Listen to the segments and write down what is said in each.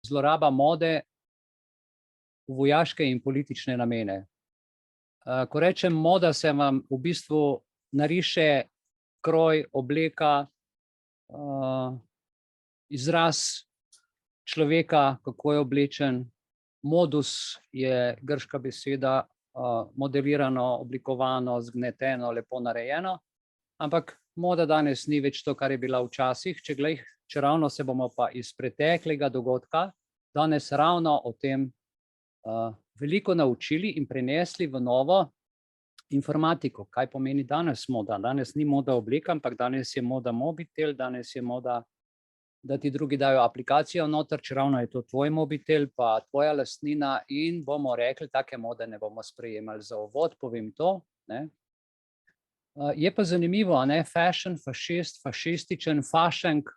zloraba mode v vojaške in politične namene. Ko rečem moda, se vam v bistvu nariše kroj, obleka, izraz človeka, kako je oblečen. Modus je grška beseda, modelirano, oblikovano, zgneteno, lepo narejeno, ampak moda danes ni več to, kar je bila včasih, če ravno se bomo pa iz preteklega dogodka danes ravno o tem veliko naučili in prenesli v novo informatiko. Kaj pomeni danes moda? Danes ni moda obleka, ampak danes je moda mobitel, danes je moda, da ti drugi dajo aplikacijo noter, čeravno je to tvoj mobitel, pa tvoja lastnina, in bomo rekli, take mode ne bomo sprejemali. Za uvod povem to, ne. Je pa zanimivo, a ne, fashion, fašist, fašističen, fašenk,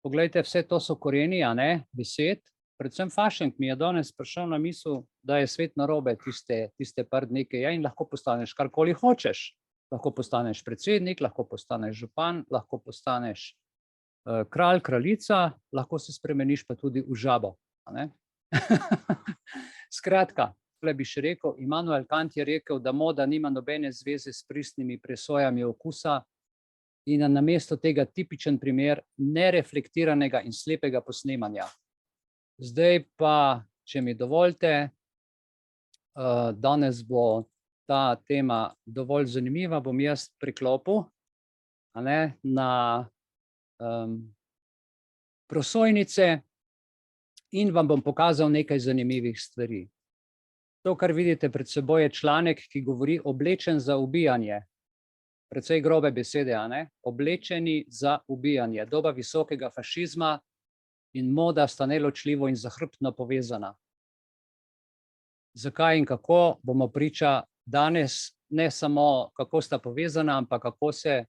poglejte, vse to so koreni, a ne, besed, predvsem fašenk mi je danes prišel na misel, da je svet narobe tiste par dni, ja, in lahko postaneš karkoli hočeš. Lahko postaneš predsednik, lahko postaneš župan, lahko postaneš kralj, kraljica, lahko se spremeniš pa tudi v žabo, a ne. Skratka, tule bi še rekel, Immanuel Kant je rekel, da moda nima nobene zveze s pristnimi presojami okusa in namesto tega tipičen primer nereflektiranega in slepega posnemanja. Zdaj pa, če mi dovolite, danes bo ta tema dovolj zanimiva, bom jaz priklopil, a ne, na prosojnice in vam bom pokazal nekaj zanimivih stvari. To, kar vidite pred seboj, je članek, ki govori oblečen za ubijanje. Precej grobe besede, a ne? Oblečeni za ubijanje. Doba visokega fašizma in moda sta neločljivo in zahrbtno povezana. Zakaj in kako, bomo priča danes, ne samo kako sta povezana, ampak kako se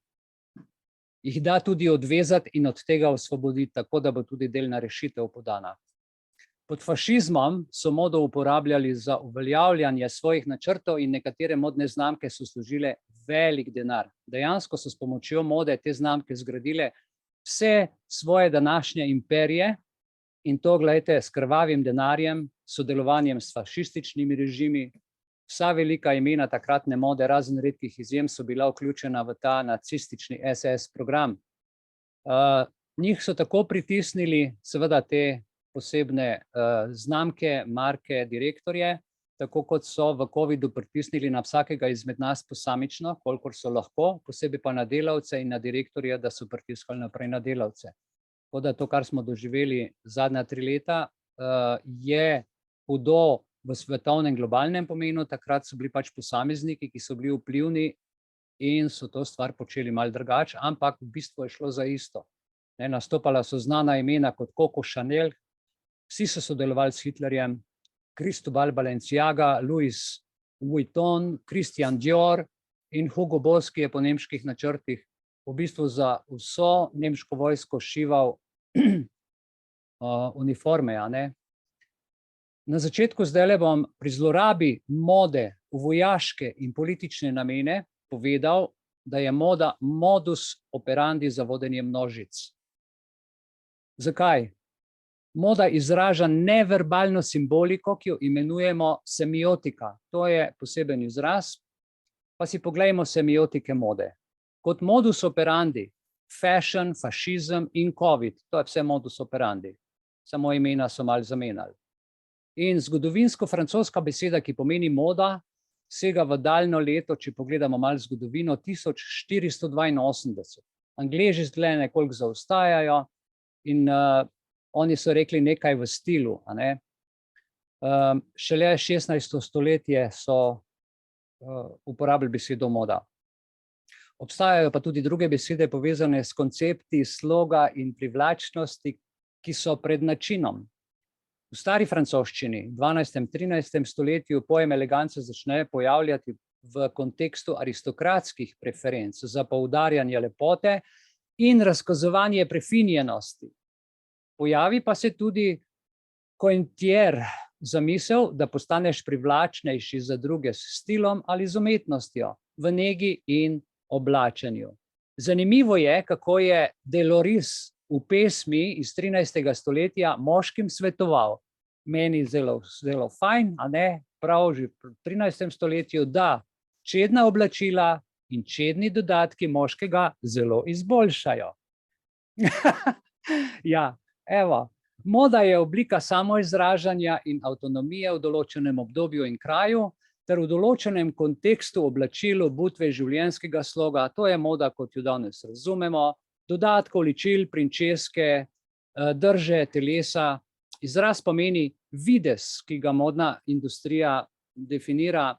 jih da tudi odvezati in od tega osvoboditi, tako da bo tudi delna rešitev podana. Pod fašizmom so modo uporabljali za uveljavljanje svojih načrtov in nekatere modne znamke so služile velik denar. Dejansko so s pomočjo mode te znamke zgradile vse svoje današnje imperije in to, glejte, s krvavim denarjem, sodelovanjem s fašističnimi režimi. Vsa velika imena takratne mode, razen redkih izjem, so bila vključena v ta nacistični SS program. Njih so tako pritisnili, seveda te posebne znamke, marke, direktorje, tako kot so v covidu pritisnili na vsakega izmed nas posamično, kolikor so lahko, posebej pa na delavce in na direktorje, da so pritiskali naprej na delavce. Tako da to, kar smo doživeli zadnja 3 leta, je hudo v svetovnem globalnem pomenu. Takrat so bili pač posamezniki, ki so bili vplivni in so to stvar počeli malo drugače, ampak v bistvu je šlo za isto. Nastopala so znana imena kot Coco Chanel, vsi so sodelovali s Hitlerjem, Cristobal Balenciaga, Louis Vuitton, Christian Dior in Hugo Boss, ki je po nemških načrtih v bistvu za vso nemško vojsko šival uniforme, a ne. Na začetku zdajle bom pri zlorabi mode v vojaške in politične namene povedal, da je moda modus operandi za vodenje množic. Zakaj? Moda izraža neverbalno simboliko, ki jo imenujemo semiotika. To je poseben izraz, pa si poglejmo semiotike mode. Kot modus operandi, fashion, fašizem in covid, to je vse modus operandi. Samo imena so malo zamenjali. In zgodovinsko francoska beseda, ki pomeni moda, sega v daljno leto, če pogledamo malo zgodovino, 1482. Angleži zdaj nekoliko zaostajajo in oni so rekli nekaj v stilu, a ne. Šele 16. stoletje so uporabili besedo moda. Obstajajo pa tudi druge besede povezane s koncepti sloga in privlačnosti, ki so pred načinom. V stari francoščini, 12. 13. stoletju, pojem elegance začne pojavljati v kontekstu aristokratskih preferenc za poudarjanje lepote in razkazovanje prefinjenosti. Pojavi pa se tudi cointier, zamisel, da postaneš privlačnejši za druge s stilom ali z umetnostjo, v negi in oblačenju. Zanimivo je, kako je Deloris v pesmi iz 13. stoletja moškim svetoval. Meni zelo fajn, a ne, prav že v 13. stoletju, da čedna oblačila in čedni dodatki moškega zelo izboljšajo. Ja, evo, moda je oblika samoizražanja in avtonomije v določenem obdobju in kraju, ter v določenem kontekstu oblačil, obutve življenjskega sloga. To je moda, kot jo danes razumemo, dodatkov, ličil, prinčeske, drže telesa. Izraz pomeni videz, ki ga modna industrija definira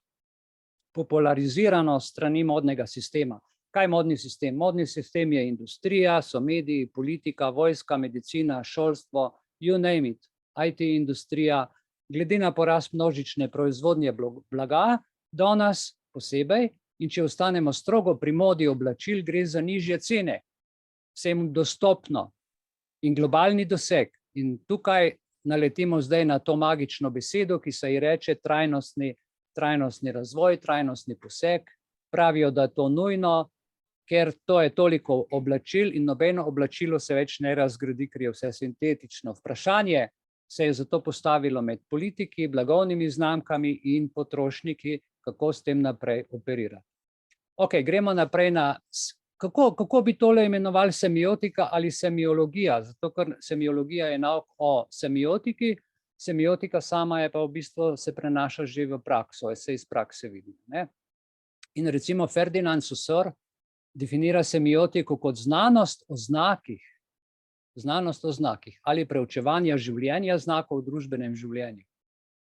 popularizirano strani modnega sistema. Kaj je modni sistem? Modni sistem je industrija, so mediji, politika, vojska, medicina, šolstvo, you name it, IT industrija. Glede na porast množične proizvodnje blaga, danes posebej, in če ostanemo strogo pri modi oblačil, gre za nižje cene, vsem dostopno in globalni doseg. In tukaj naletimo zdaj na to magično besedo, ki se ji reče trajnostni razvoj, trajnostni poseg. Pravijo, da je to nujno, ker to je toliko oblačil in nobeno oblačilo se več ne razgradi, ker je vse sintetično. Vprašanje se je zato postavilo med politiki, blagovnimi znamkami in potrošniki, kako s tem naprej operirati. Ok, gremo naprej na, kako bi tole imenovali semiotika ali semiologija, zato ker semiologija je nauk o semiotiki, semiotika sama je pa v bistvu se prenaša že v prakso, se iz prakse vidi, ne? In recimo Ferdinand Saussure definira semiotiko kot znanost o znakih ali preučevanja življenja znakov v družbenem življenju.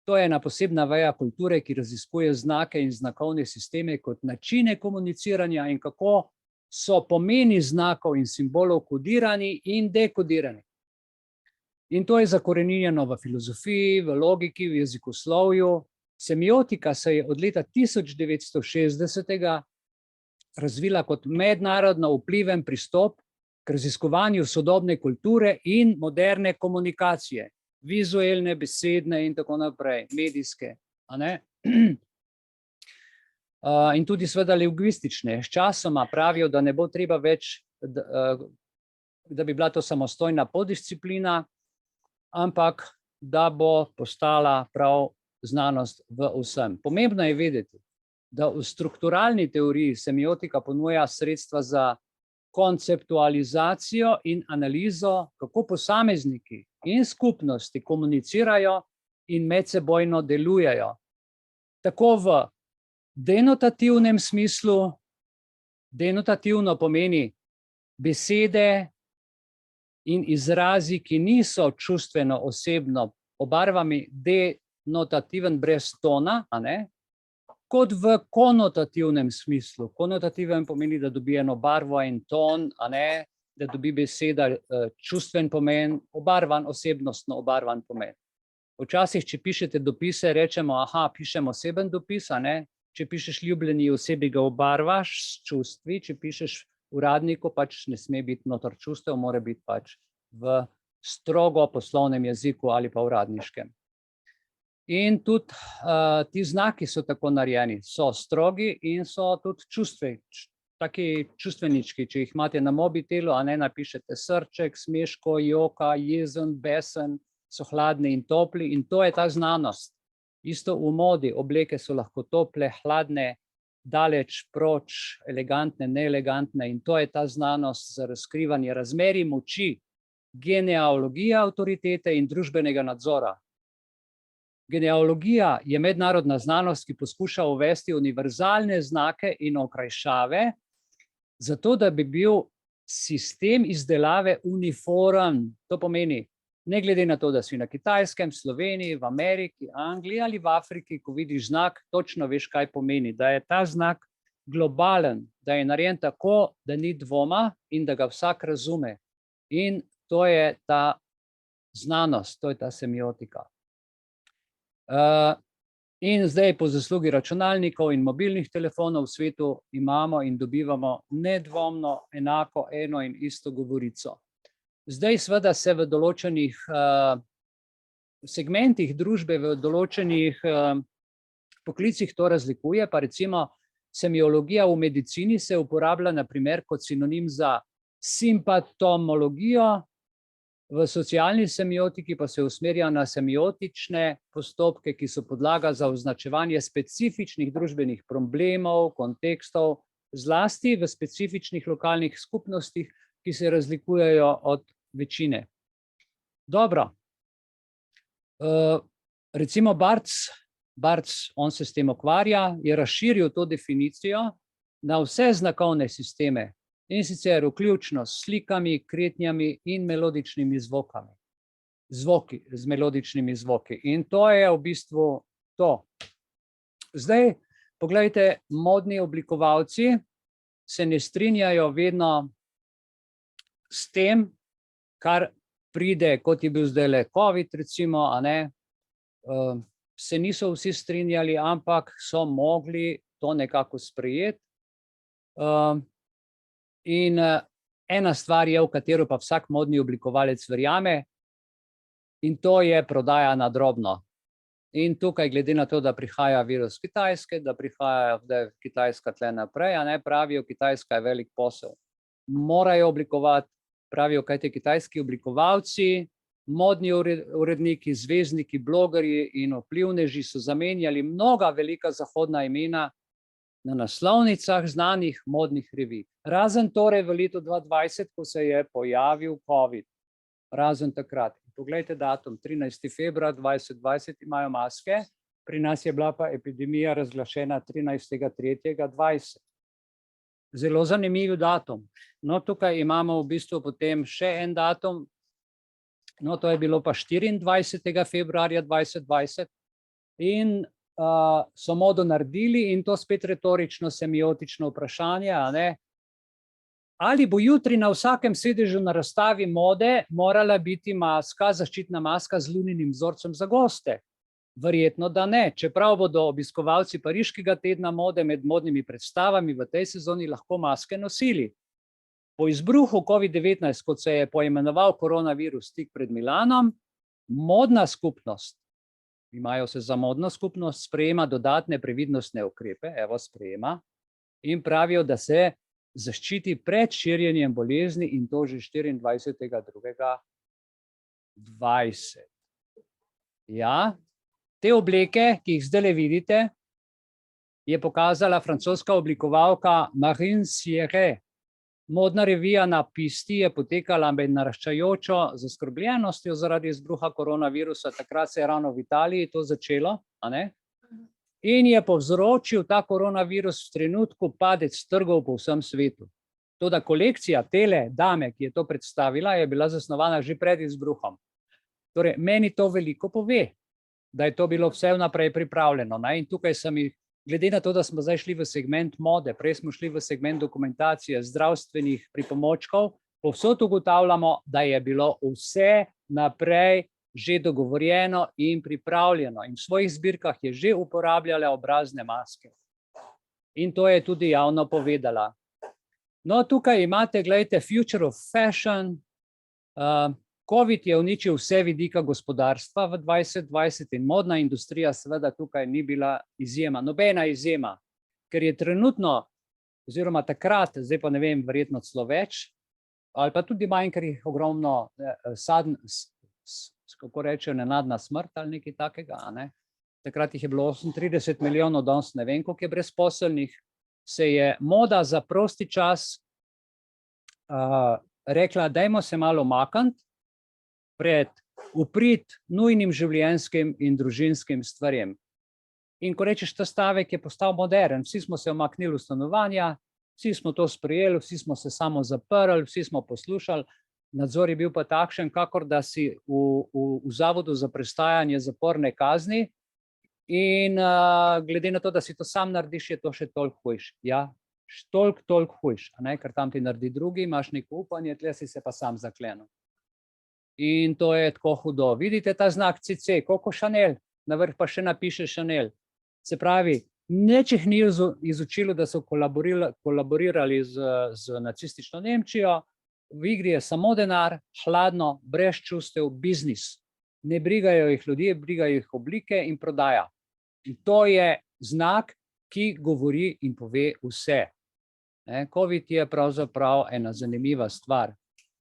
To je ena posebna veja kulture, ki raziskuje znake in znakovne sisteme kot načine komuniciranja in kako so pomeni znakov in simbolov kodirani in dekodirani. In to je zakoreninjeno v filozofiji, v logiki, v jezikoslovju. Semiotika se je od leta 1960 razvila kot mednarodno vpliven pristop k raziskovanju sodobne kulture in moderne komunikacije, vizualne, besedne in tako naprej, medijske, a ne? In tudi seveda lingvistične. Sčasoma pravijo, da ne bo treba več, da bi bila to samostojna podisciplina, ampak da bo postala prav znanost v vsem. Pomembno je vedeti, da v strukturalni teoriji semiotika ponuja sredstva za konceptualizacijo in analizo, kako posamezniki in skupnosti komunicirajo in medsebojno delujejo. Tako v denotativnem smislu, denotativno pomeni besede in izrazi, ki niso čustveno osebno obarvani, denotativen brez tona, a ne? Kot v konotativnem smislu. Konotativen pomeni, da dobi eno barvo in ton, a ne, da dobi beseda čustven pomen, obarvan, osebnostno obarvan pomen. Včasih, če pišete dopise, rečemo, aha, pišem oseben dopis, a ne, če pišeš ljubljeni osebi, ga obarvaš s čustvi, če pišeš uradniku, pač ne sme biti noter čustev, mora biti pač v strogo poslovnem jeziku ali pa uradniškem. In tudi ti znaki so tako narejeni, so strogi in so tudi taki čustvenički, če jih imate na mobitelu, a ne, napišete srček, smeško, joka, jezen, besen, so hladni in topli in to je ta znanost. Isto v modi, obleke so lahko tople, hladne, daleč, proč, elegantne, neelegantne in to je ta znanost za razkrivanje razmerij moči, genealogija avtoritete in družbenega nadzora. Genealogija je mednarodna znanost, ki poskuša uvesti univerzalne znake in okrajšave, zato da bi bil sistem izdelave uniformen. To pomeni, ne glede na to, da si na Kitajskem, Sloveniji, v Ameriki, Angliji ali v Afriki, ko vidiš znak, točno veš, kaj pomeni, da je ta znak globalen, da je narejen tako, da ni dvoma in da ga vsak razume. In to je ta znanost, to je ta semiotika. In zdaj po zaslugi računalnikov in mobilnih telefonov v svetu imamo in dobivamo nedvomno enako eno in isto govorico. Zdaj seveda se v določenih segmentih družbe, v določenih poklicih to razlikuje, pa recimo semiologija v medicini se uporablja na primer kot sinonim za Simpatomologijo, v socialni semiotiki pa se usmerja na semiotične postopke, ki so podlaga za označevanje specifičnih družbenih problemov, kontekstov, zlasti v specifičnih lokalnih skupnostih, ki se razlikujejo od večine. Dobro. Recimo Barthes, on se s tem ukvarja, je razširil to definicijo na vse znakovne sisteme, in sicer vključno s slikami, kretnjami in melodičnimi zvokami. Z melodičnimi zvoki. In to je v bistvu to. Zdaj, poglejte, modni oblikovalci se ne strinjajo vedno s tem, kar pride, kot je bil zdajle COVID, recimo, a ne, se niso vsi strinjali, ampak so mogli to nekako sprejeti. In ena stvar je, v katero pa vsak modni oblikovalec verjame, in to je prodaja na drobno. In tukaj, glede na to, da prihaja virus Kitajske, da prihaja Kitajska tle naprej, a ne, pravijo, Kitajska je velik posel. Morajo oblikovati, pravijo, kajti kitajski oblikovalci, modni uredniki, zvezdniki, blogerji in vplivneži so zamenjali mnoga velika zahodna imena na naslovnicah znanih modnih revij. Razen torej v letu 2020, ko se je pojavil COVID. Razen takrat. Poglejte datum, 13. februar 2020 imajo maske, pri nas je bila pa epidemija razglašena 13.3.2020. Zelo zanimiv datum. No, tukaj imamo v bistvu potem še en datum, no, to je bilo pa 24. februarja 2020 in so modo naredili in to spet retorično semiotično vprašanje, a ne? Ali bo jutri na vsakem sedežu na razstavi mode morala biti maska, zaščitna maska z luninim vzorcem za goste? Verjetno, da ne, čeprav bodo obiskovalci pariškega tedna mode med modnimi predstavami v tej sezoni lahko maske nosili. Po izbruhu COVID-19, kot se je poimenoval koronavirus tik pred Milanom, modna skupnost, imajo se za modno skupnost, sprejema dodatne previdnostne ukrepe, evo sprejema, in pravijo, da se zaščiti pred širjenjem bolezni in to že 24.2.2020. Ja, te obleke, ki jih zdaj vidite, je pokazala francoska oblikovalka Marine Sierre. Modna revija na Pisti je potekala med naraščajočo zaskrbljenostjo zaradi izbruha koronavirusa, takrat se je ravno v Italiji to začelo, a ne? In je povzročil ta koronavirus v trenutku padec trgov po vsem svetu. Toda kolekcija tele dame, ki je to predstavila, je bila zasnovana že pred izbruhom. Torej, meni to veliko pove, da je to bilo vse vnaprej pripravljeno. In tukaj sem jih, glede na to, da smo zdaj šli v segment mode, prej smo šli v segment dokumentacije, zdravstvenih pripomočkov, povsod ugotavljamo, da je bilo vse naprej že dogovorjeno in pripravljeno in v svojih zbirkah je že uporabljala obrazne maske. In to je tudi javno povedala. No, tukaj imate, gledajte, Future of Fashion. COVID je uničil vse vidika gospodarstva v 2020 in modna industrija seveda tukaj ni bila izjema, nobena izjema, ker je trenutno, oziroma takrat, zdaj pa ne vem, verjetno celo več, ali pa tudi manj, ker jih ogromno kako rečejo, nenadna smrt ali nekaj takega, a ne? Takrat jih je bilo 38 milijonov, danes ne vem, koliko je brezposelnih, se je moda za prosti čas rekla, dajmo se malo umakniti pred uprit nujnim življenjskim in družinskim stvarem. In ko rečeš, ta stavek je postal modern, vsi smo se umaknili v stanovanja, vsi smo to sprejeli, vsi smo se samo zaprli, vsi smo poslušali, nadzor je bil pa takšen, kakor da si v zavodu za prestajanje zaporne kazni in glede na to, da si to sam narediš, je to še toliko hujš. Ja, toliko hujš, ker tam ti naredi drugi, imaš neko upanje, tle si se pa sam zaklenil. In to je tako hudo. Vidite ta znak CC, koliko Chanel, na vrh pa še napiše Chanel. Se pravi, nič jih ni izučilo, da so kolaborirali z nacistično Nemčijo, v igri je samo denar, hladno, brez čustev, biznis. Ne brigajo jih ljudje, brigajo jih oblike in prodaja. In to je znak, ki govori in pove vse. Covid je pravzaprav ena zanimiva stvar.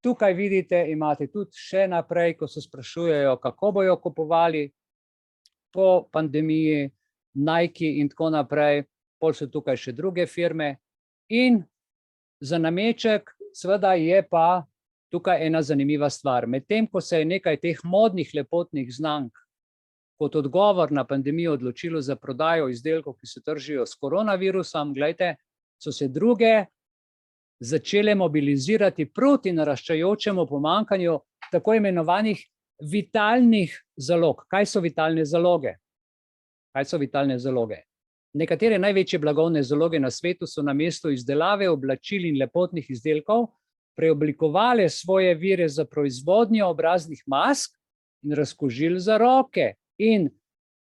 Tukaj vidite, imate tudi še naprej, ko se sprašujejo, kako bojo kupovali po pandemiji, Nike in tako naprej, pol so tukaj še druge firme. In za nameček, seveda je pa tukaj ena zanimiva stvar. Medtem, ko se je nekaj teh modnih lepotnih znamk kot odgovor na pandemijo odločilo za prodajo izdelkov, ki se tržijo s koronavirusom, glejte, so se druge začele mobilizirati proti naraščajočemu pomanjkanju tako imenovanih vitalnih zalog. Kaj so vitalne zaloge? Kaj so vitalne zaloge? Nekatere največje blagovne zaloge na svetu so namesto izdelave oblačil in lepotnih izdelkov preoblikovale svoje vire za proizvodnjo obraznih mask in razkužil za roke. In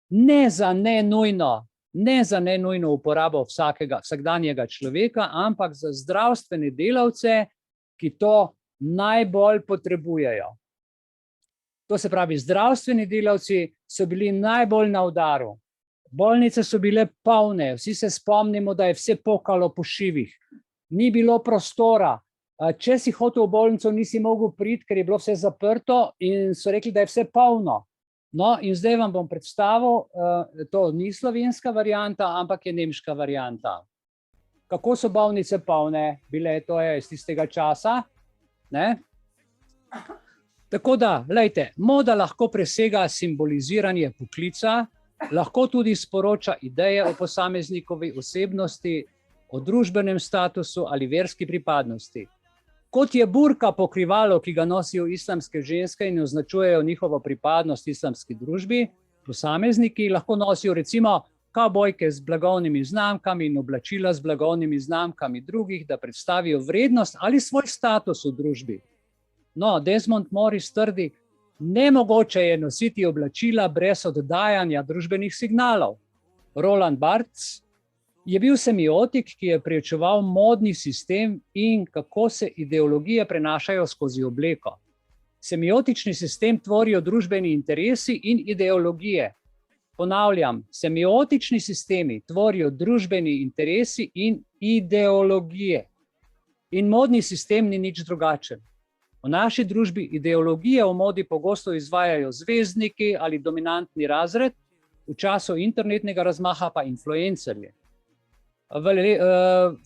ne za nenujno uporabo vsakdanjega človeka, ampak za zdravstvene delavce, ki to najbolj potrebujejo. To se pravi, zdravstveni delavci so bili najbolj na udaru. Bolnice so bile polne, vsi se spomnimo, da je vse pokalo po šivih. Ni bilo prostora. Če si hotel v bolnico, nisi mogel priti, ker je bilo vse zaprto in so rekli, da je vse polno. No, in zdaj vam bom predstavil, to ni slovenska varianta, ampak je nemška varianta. Kako so bolnice polne bile, to je iz tistega časa, ne? Tako da, glejte, moda lahko presega simboliziranje poklica, lahko tudi sporoča ideje o posameznikovi osebnosti, o družbenem statusu ali verski pripadnosti. Kot je burka pokrivalo, ki ga nosijo islamske ženske in označujejo njihovo pripadnost islamski družbi, posamezniki lahko nosijo recimo kavbojke z blagovnimi znamkami in oblačila z blagovnimi znamkami drugih, da predstavijo vrednost ali svoj status v družbi. No, Desmond Morris trdi, nemogoče je nositi oblačila brez oddajanja družbenih signalov. Roland Barthes je bil semiotik, ki je preučeval modni sistem in kako se ideologije prenašajo skozi obleko. Semiotični sistem tvorijo družbeni interesi in ideologije. Ponavljam, semiotični sistemi tvorijo družbeni interesi in ideologije. In modni sistem ni nič drugačen. V naši družbi ideologije v modi pogosto izvajajo zvezdniki ali dominantni razred, v času internetnega razmaha pa influencerji.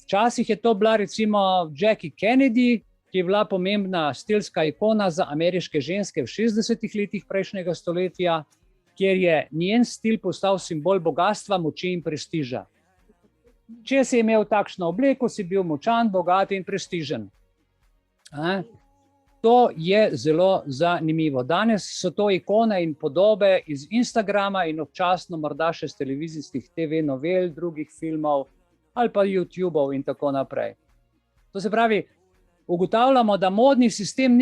Včasih je to bila recimo Jackie Kennedy, ki je bila pomembna stilska ikona za ameriške ženske v 60-ih letih prejšnjega stoletja, kjer je njen stil postal simbol bogastva, moči in prestiža. Če si imel takšno obleko, si bil močan, bogat in prestižen. To je zelo zanimivo. Danes so to ikone in podobe iz Instagrama in občasno morda še z televizijskih TV novel, drugih filmov ali pa YouTubeov in tako naprej. To se pravi, ugotavljamo, da modni sistem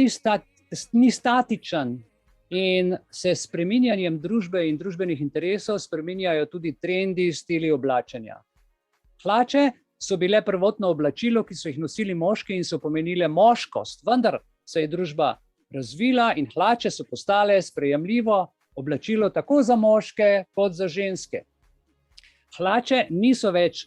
ni statičen in se s spreminjanjem družbe in družbenih interesov spreminjajo tudi trendi, stili oblačenja. Hlače so bile prvotno oblačilo, ki so jih nosili moški in so pomenile moškost, vendar se je družba razvila in hlače so postale sprejemljivo oblačilo tako za moške kot za ženske. Hlače niso več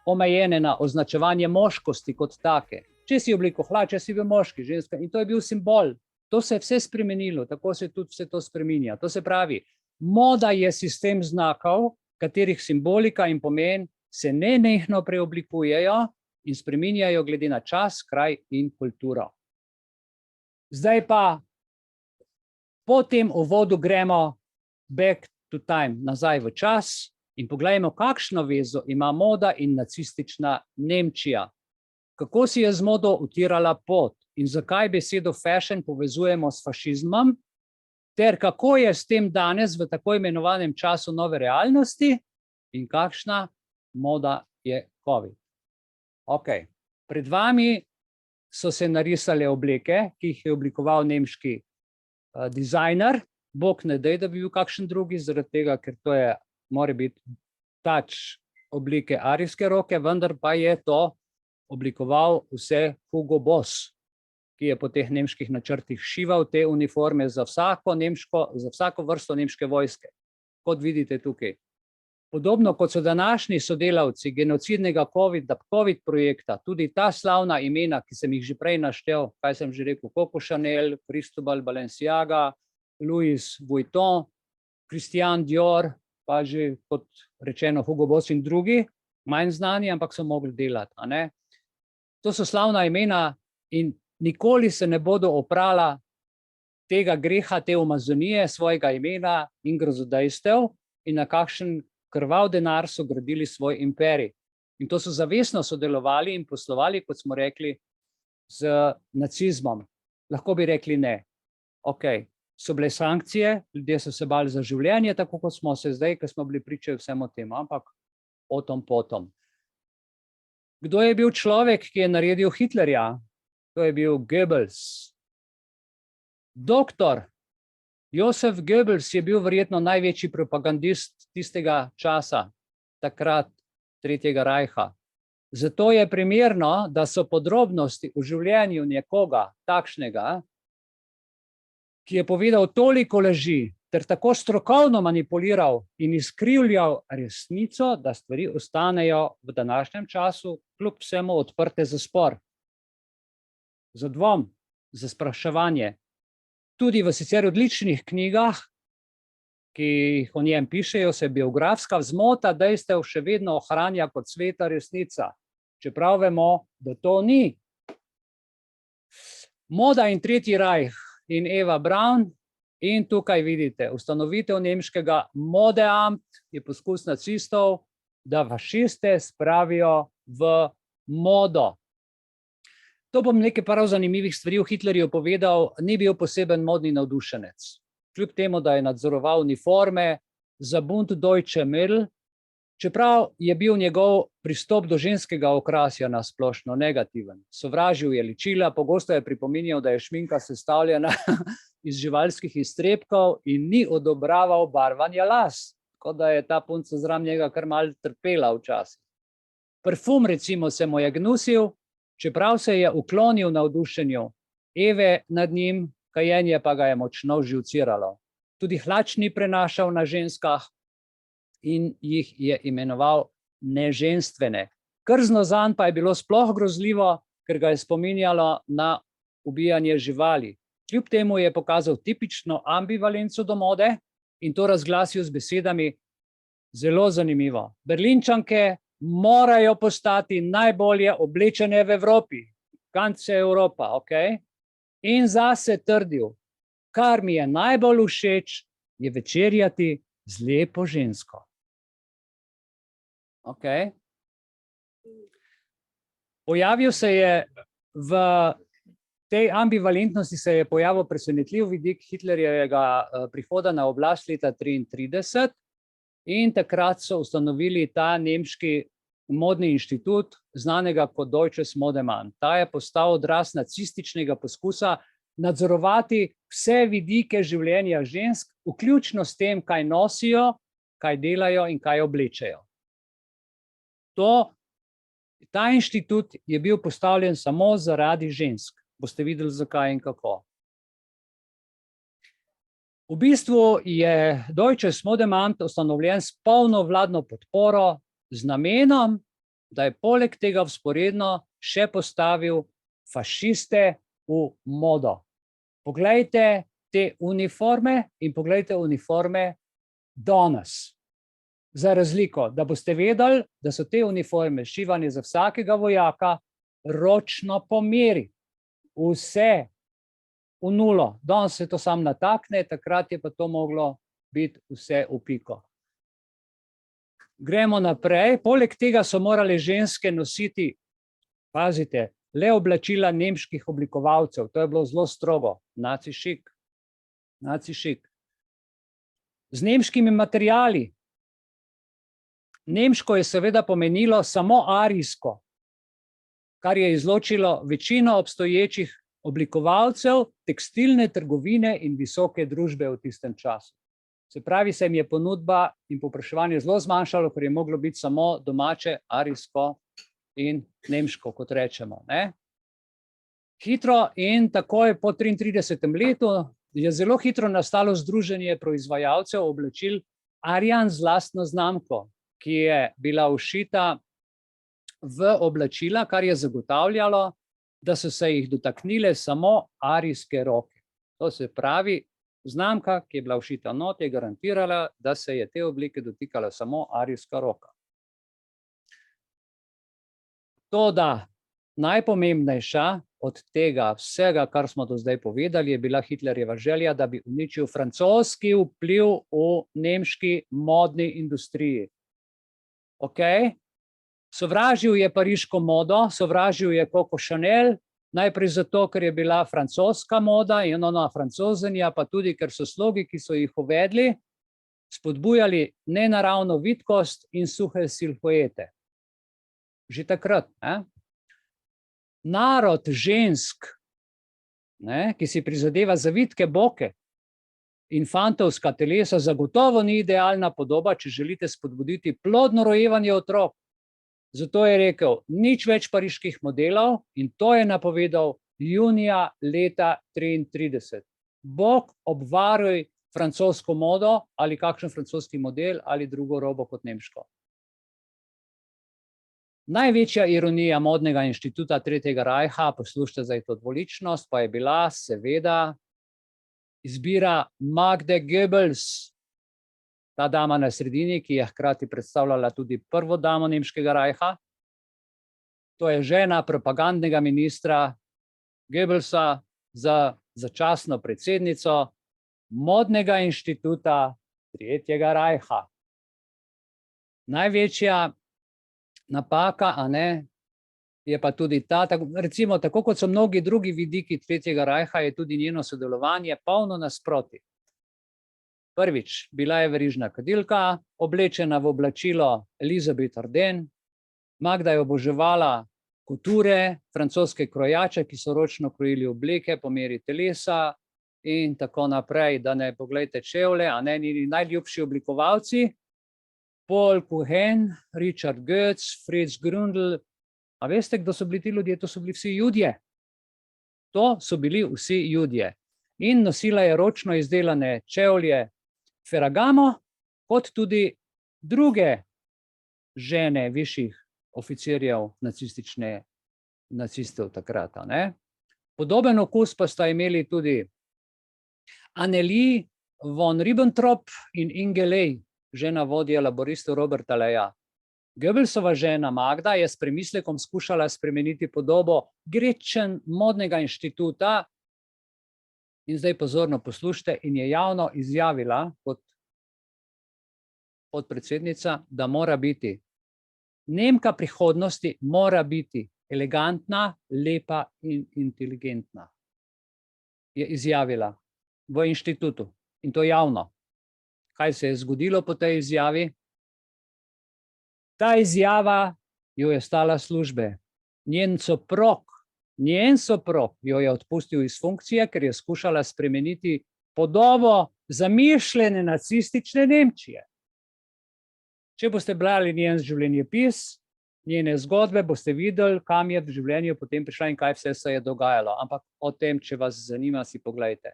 omejene na označevanje moškosti kot take. Če si obleko hlače, si bil moški, ženska in to je bil simbol. To se je vse spremenilo, tako se tudi vse to spreminja. To se pravi, moda je sistem znakov, katerih simbolika in pomen se nenehno preoblikujejo in spreminjajo glede na čas, kraj in kulturo. Zdaj pa po tem uvodu gremo back to time, nazaj v čas in poglejmo, kakšno vezo ima moda in nacistična Nemčija. Kako si je z modo utirala pot in zakaj besedo fashion povezujemo s fašizmom, ter kako je s tem danes v tako imenovanem času nove realnosti in kakšna moda je COVID. Ok, pred vami so se narisale obleke, ki jih je oblikoval nemški dizajner. Bog ne daj, da bi bil kakšen drugi, zaradi tega, ker to je, mora biti tač oblike arijske roke, vendar pa je to oblikoval vse Hugo Boss, ki je po teh nemških načrtih šival te uniforme za vsako vrsto nemške vojske. Kot vidite tukaj, Podobno kot so današnji sodelavci genocidnega COVID projekta, tudi ta slavna imena, ki sem jih že prej naštel, kaj sem že rekel, Coco Chanel, Cristobal Balenciaga, Louis Vuitton, Christian Dior, pa že kot rečeno Hugo Boss in drugi, manj znani, ampak so mogli delati. A ne? To so slavna imena in nikoli se ne bodo oprala tega greha, te umazanije, svojega imena in grozodejstev in na kakšen krvav denar so gradili svoj imperij. In to so zavestno sodelovali in poslovali, kot smo rekli, z nacizmom. Lahko bi rekli ne. Ok, so bile sankcije, ljudje so se bali za življenje, tako kot smo se zdaj, ker smo bili priče vsemu temu, ampak o tom potom. Kdo je bil človek, ki je naredil Hitlerja? To je bil Goebbels. Doktor Josef Goebbels je bil verjetno največji propagandist tistega časa, takrat Tretjega rajha. Zato je primerno, da so podrobnosti v življenju nekoga takšnega, ki je povedal toliko laži, ter tako strokovno manipuliral in izkrivljal resnico, da stvari ostanejo v današnjem času kljub vsemu odprte za spor, za dvom, za spraševanje. Tudi v sicer odličnih knjigah, ki jih o njem pišejo, se biografska zmota dejstev še vedno ohranja kot sveta resnica, čeprav vemo, da to ni. Moda in Tretji rajh in Eva Braun in tukaj vidite ustanovitev nemškega Modeamt je poskus nacistov, da fašiste spravijo v modo. To bom nekaj prav zanimivih stvari o Hitlerju povedal, ni bil poseben modni navdušenec. Kljub temu, da je nadzoroval uniforme za Bund Deutsche Mädel, čeprav je bil njegov pristop do ženskega okrasja na splošno negativen. Sovražil je ličila, pogosto je pripominjal, da je šminka sestavljena iz živalskih iztrebkov in ni odobraval barvanja las, kot da je ta punca zraven njega kar malo trpela včasih. Parfum recimo se mu je gnusil, čeprav se je uklonil navdušenju Eve nad njim, kajenje pa ga je močno živciralo. Tudi hlač ni prenašal na ženskah in jih je imenoval neženstvene. Krzno zanj pa je bilo sploh grozljivo, ker ga je spominjalo na ubijanje živali. Kljub temu je pokazal tipično ambivalenco do mode in to razglasil z besedami zelo zanimivo. Berlinčanke morajo postati najbolje oblečene v Evropi, kance Evropa, ok? In zase trdil, kar mi je najbolj všeč, je večerjati z lepo žensko. Ok? Pojavil se je v tej ambivalentnosti se je pojavil presenetljiv vidik Hitlerjevega prihoda na oblast leta 1933 in takrat so ustanovili ta nemški modni inštitut, znanega kot Deutsches Modeamt. Ta je postal odraz nacističnega poskusa nadzorovati vse vidike življenja žensk, vključno s tem, kaj nosijo, kaj delajo in kaj oblečejo. Ta inštitut je bil postavljen samo zaradi žensk. Boste videli, zakaj in kako. V bistvu je Deutsches Modeamt ustanovljen s polno vladno podporo z namenom, da je poleg tega vzporedno še postavil fašiste v modo. Poglejte te uniforme in poglejte uniforme danes. Za razliko, da boste vedeli, da so te uniforme šivane za vsakega vojaka ročno po meri. Vse v nulo. Danes se to sam natakne, takrat je pa to moglo biti vse v piko. Gremo naprej. Poleg tega so morale ženske nositi, pazite, le oblačila nemških oblikovalcev. To je bilo zelo strogo. Naci šik. Naci šik. Z nemškimi materiali. Nemško je seveda pomenilo samo arijsko, kar je izločilo večino obstoječih oblikovalcev, tekstilne trgovine in visoke družbe v tistem času. Se pravi, se jim je ponudba in povpraševanje zelo zmanjšalo, ker je moglo biti samo domače, arijsko in nemško, kot rečemo. Ne? Hitro in takoj po 33. letu je zelo hitro nastalo združenje proizvajalcev oblačil Arjan z lastno znamko. ki je bila všita v oblačila, kar je zagotavljalo, da so se jih dotaknile samo arijske roke. To se pravi, znamka, ki je bila všita not, je garantirala, da se je te oblike dotikala samo arijska roka. Toda najpomembnejša od tega vsega, kar smo do zdaj povedali, je bila Hitlerjeva želja, da bi uničil francoski vpliv v nemški modni industriji. Okay? Sovražil je pariško modo, sovražil je Coco Chanel, najprej zato, ker je bila francoska moda in ona francozenja, pa tudi, ker so slogi, ki so jih uvedli, spodbujali nenaravno vitkost in suhe silhuete. Že takrat. Narod žensk, ki si prizadeva za vitke boke in fantovska telesa, zagotovo ni idealna podoba, če želite spodbuditi plodno rojevanje otrok. Zato je rekel, nič več pariških modelov in to je napovedal junija leta 1933. Bog obvaruj francosko modo ali kakšen francoski model ali drugo robo kot nemško. Največja ironija modnega inštituta Tretjega rajha, poslušajte zdaj to dvoličnost, pa je bila seveda izbira Magde Goebbels, ta dama na sredini, ki je hkrati predstavljala tudi prvo damo nemškega rajha. To je žena propagandnega ministra Goebbelsa za začasno predsednico modnega inštituta Tretjega rajha. Največja napaka, je pa tudi ta, recimo tako kot so mnogi drugi vidiki Tretjega rajha, je tudi njeno sodelovanje polno nasproti. Prvič, bila je verižna kadilka, oblečena v oblačilo Elizabeth Arden. Magda je oboževala kulture, francoske krojače, ki so ročno krojili obleke po meri telesa in tako naprej, da ne poglejte čevlje, njeni najljubši oblikovalci, Paul Cohen, Richard Goetz, Fritz Grundl. A veste, kdo so bili ti ljudje? To so bili vsi Judje. To so bili vsi Judje. In nosila je ročno izdelane čevlje Ferragamo, kot tudi druge žene višjih oficirjev nacistov takrat. Podoben okus pa sta imeli tudi Annelie von Ribbentrop in Inge Ley, žena vodja laboristov Roberta Leja. Goebbelsova žena Magda je s premislekom skušala spremeniti podobo Gretchen modnega inštituta in zdaj pozorno poslušajte, in je javno izjavila kot podpredsednica, da mora biti Nemka prihodnosti, mora biti elegantna, lepa in inteligentna. Je izjavila v inštitutu in to javno. Kaj se je zgodilo po tej izjavi? Ta izjava jo je stala službe. Njen soprog jo je odpustil iz funkcije, ker je skušala spremeniti podobo zamišljene nacistične Nemčije. Če boste brali njen življenjepis, njene zgodbe, boste videli, kam je v življenju potem prišla in kaj vse se je dogajalo. Ampak o tem, če vas zanima, si poglejte.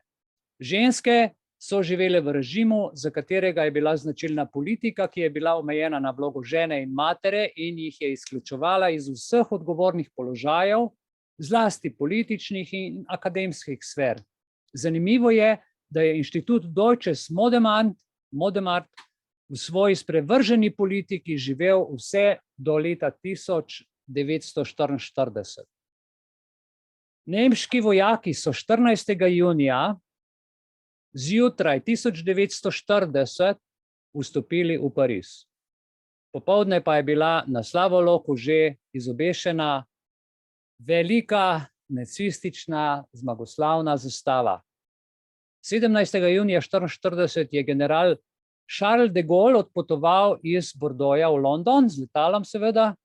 Ženske so živele v režimu, za katerega je bila značilna politika, ki je bila omejena na vlogo žene in matere in jih je izključevala iz vseh odgovornih položajev, zlasti političnih in akademskih sfer. Zanimivo je, da je inštitut Deutsches Modemart v svoji sprevrženi politiki živel vse do leta 1944. Nemški vojaki so 14. junija zjutraj 1940 vstopili v Pariz. Popoldne pa je bila na Slavoloku že izobešena velika nacistična zmagoslavna zastava. 17. junija 1944 je general Charles de Gaulle odpotoval iz Bordeauxa v London, z letalom seveda.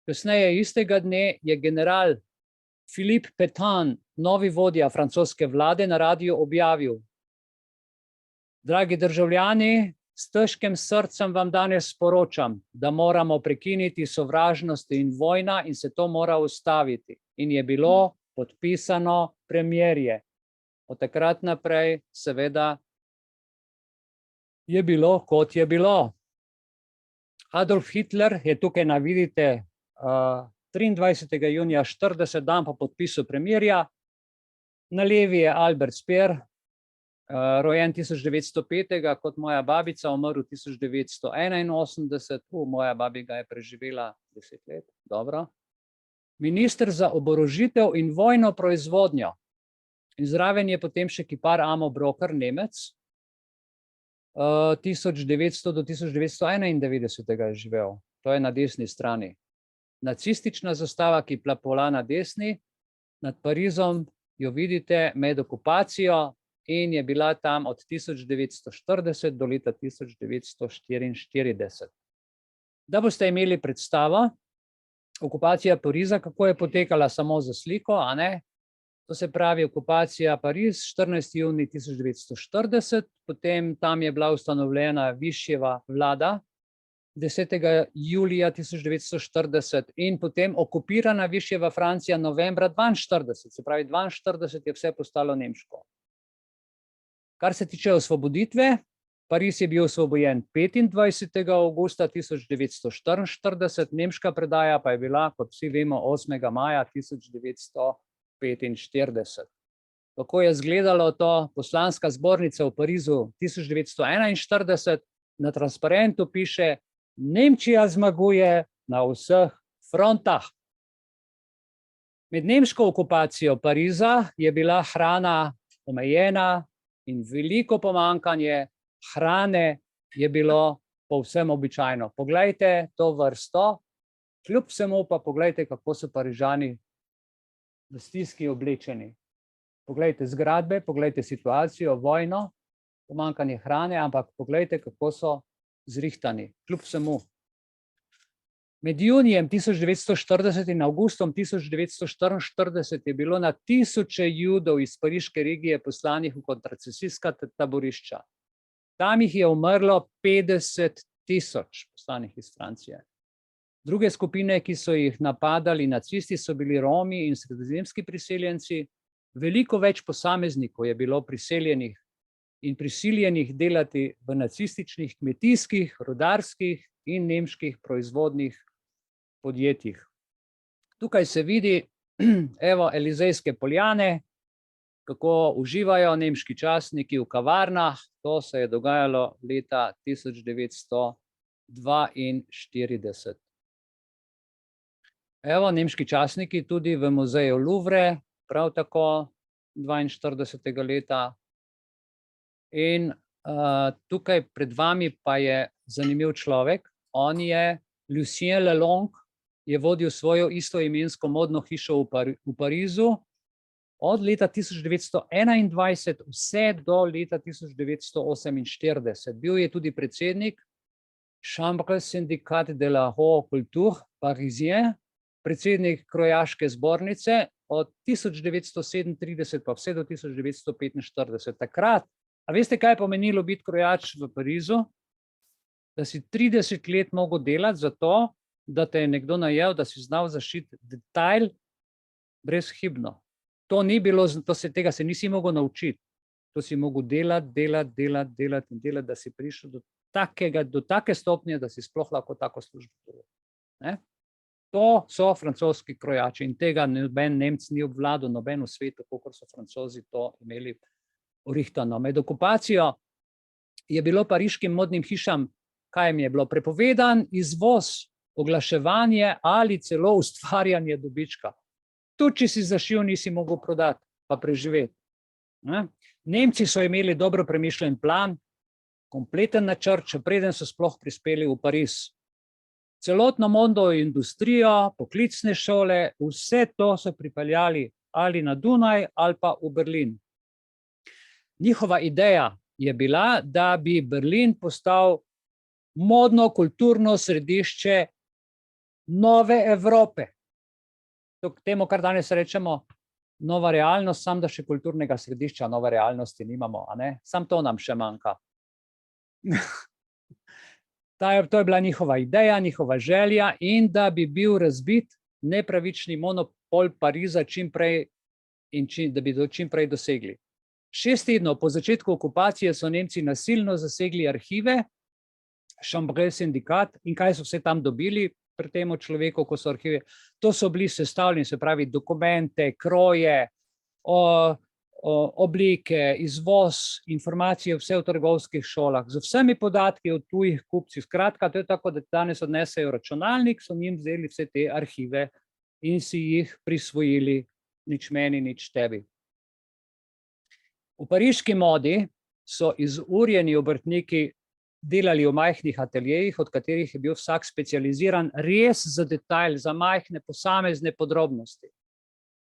Kasneje istega dne je general Philippe Pétain, novi vodja francoske vlade, na radiju objavil: Dragi državljani, s težkim srcem vam danes sporočam, da moramo prekiniti sovražnosti in vojna in se to mora ustaviti. In je bilo podpisano premirje. Od takrat naprej seveda je bilo, kot je bilo. Adolf Hitler je tukaj vidite 23. junija 40, dan po podpisu premirja. Na levi je Albert Speer, rojen 1905, kot moja babica, umrl 1981, moja babi ga je preživela 10 let, dobro. Minister za oborožitev in vojno proizvodnjo. In zraven je potem še kipar Amo Broker, Nemec, 1900 do 1991 je živel, to je na desni strani. Nacistična zastava, ki plapola na desni, nad Parizom jo vidite med okupacijo in je bila tam od 1940 do leta 1944. Da boste imeli predstavo, okupacija Pariza, kako je potekala samo za sliko, a ne? To se pravi okupacija Pariz, 14. junij 1940, potem tam je bila ustanovljena Višjeva vlada, 10. julija 1940 in potem okupirana Višjeva Francija novembra 1942, se pravi 1942 je vse postalo nemško. Kar se tiče osvoboditve, Pariz je bil osvobojen 25. avgusta 1944, nemška predaja pa je bila, kot vsi vemo, 8. maja 1945. Kako je izgledalo to? Poslanska zbornica v Parizu 1941, na transparentu piše: Nemčija zmaguje na vseh frontah. Med nemško okupacijo Pariza je bila hrana omejena in veliko pomanjkanje hrane je bilo povsem običajno. Poglejte to vrsto, kljub vsemu pa poglejte, kako so Parižani v stiski oblečeni. Poglejte zgradbe, poglejte situacijo, vojno, pomanjkanje hrane, ampak poglejte, kako so zrihtani, kljub vsemu. Med junijem 1940 in avgustom 1944 je bilo na tisoče Judov iz pariške regije poslanih v koncentracijska taborišča. Tam jih je umrlo 50.000 poslanih iz Francije. Druge skupine, ki so jih napadali nacisti, so bili Romi in sredozemski priseljenci. Veliko več posameznikov je bilo priseljenih in prisiljenih delati v nacističnih kmetijskih, rudarskih in nemških proizvodnih podjetjih. Tukaj se vidi, evo, Elizejske poljane, kako uživajo nemški častniki v kavarnah. To se je dogajalo leta 1942. Evo, nemški častniki tudi v muzeju Louvre, prav tako 42. leta. In tukaj pred vami pa je zanimiv človek. On je Lucien Lelong, je vodil svojo istoimensko modno hišo v Parizu od leta 1921 vse do leta 1948. Bil je tudi predsednik Chambre syndicat de la haute culture parisien, predsednik krojaške zbornice od 1937 pa vse do 1945. Takrat, a veste, kaj je pomenilo biti krojač v Parizu? Da si 30 let mogel delati za to, da te je nekdo najel, da si znal zašiti detajl brezhibno. To ni bilo, tega se nisi mogel naučiti. To si mogel delati, da si prišel do take stopnje, da si sploh lahko tako službo delal. To so francoski krojači in tega noben Nemec ni obvladal, noben v svetu, kot so Francozi to imeli orihtano. Med okupacijo je bilo pariškim modnim hišam, kaj jim je bilo prepovedan, izvoz, oglaševanje ali celo ustvarjanje dobička. Tudi, če si zašil, nisi mogel prodati, pa preživeti. Nemci so imeli dobro premišljen plan, kompleten načrt, še preden so sploh prispeli v Pariz. Celotno modno industrijo, poklicne šole, vse to so pripeljali ali na Dunaj ali pa v Berlin. Njihova ideja je bila, da bi Berlin postal modno kulturno središče nove Evrope. Temu, kar danes rečemo nova realnost, sam da še kulturnega središča nove realnosti nimamo, a ne? Sam to nam še manjka. To je bila njihova ideja, njihova želja in da bi bil razbit nepravični monopol Pariza čim prej in da bi to čim prej dosegli. 6 tednov po začetku okupacije so Nemci nasilno zasegli arhive Chambray sindikat in kaj so vse tam dobili pri tem človeku, ko so arhive. To so bili sestavljeni, se pravi dokumente, kroje, oblike, izvoz, informacije, vse v trgovskih šolah, z vsemi podatki o tujih kupcih. Skratka, to je tako, da danes odnesejo računalnik, so njim vzeli vse te arhive in si jih prisvojili, nič meni, nič tebi. V pariški modi so izurjeni obrtniki delali v majhnih ateljejih, od katerih je bil vsak specializiran res za detajl, za majhne posamezne podrobnosti.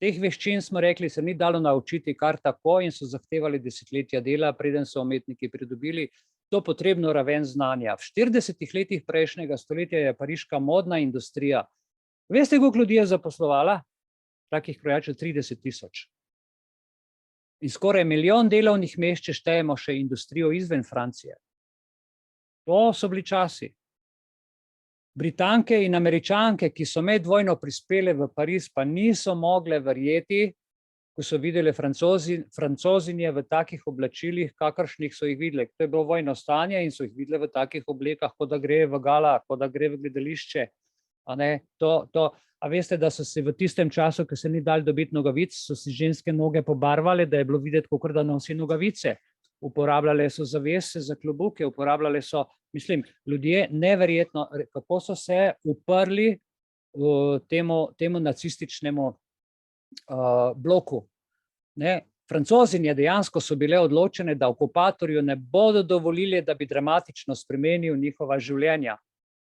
Teh veščin, smo rekli, se ni dalo naučiti kar tako in so zahtevali desetletja dela, preden so umetniki pridobili to potrebno raven znanja. V 40 letih prejšnjega stoletja je pariška modna industrija, veste, koliko ljudi je zaposlovala? Takih krojačev 30 000. In skoraj 1 milijon delovnih mest, če štejemo še industrijo izven Francije. To so bili časi. Britanke in Američanke, ki so medvojno prispele v Pariz, pa niso mogle verjeti, ko so videli Francozinje v takih oblačilih, kakršnih so jih videli. To je bilo vojno stanje in so jih videli v takih oblekah, kot da gre v gala, kot da gre v gledališče. A veste, da so se v tistem času, ko se ni dal dobiti nogavic, so si ženske noge pobarvale, da je bilo videti, kakor da nosi nogavice. Uporabljale so zavese za klobuke, uporabljale so, mislim, ljudje neverjetno, kako so se uprli temu nacističnemu bloku. Francozinje dejansko so bile odločene, da okupatorju ne bodo dovolili, da bi dramatično spremenil njihova življenja.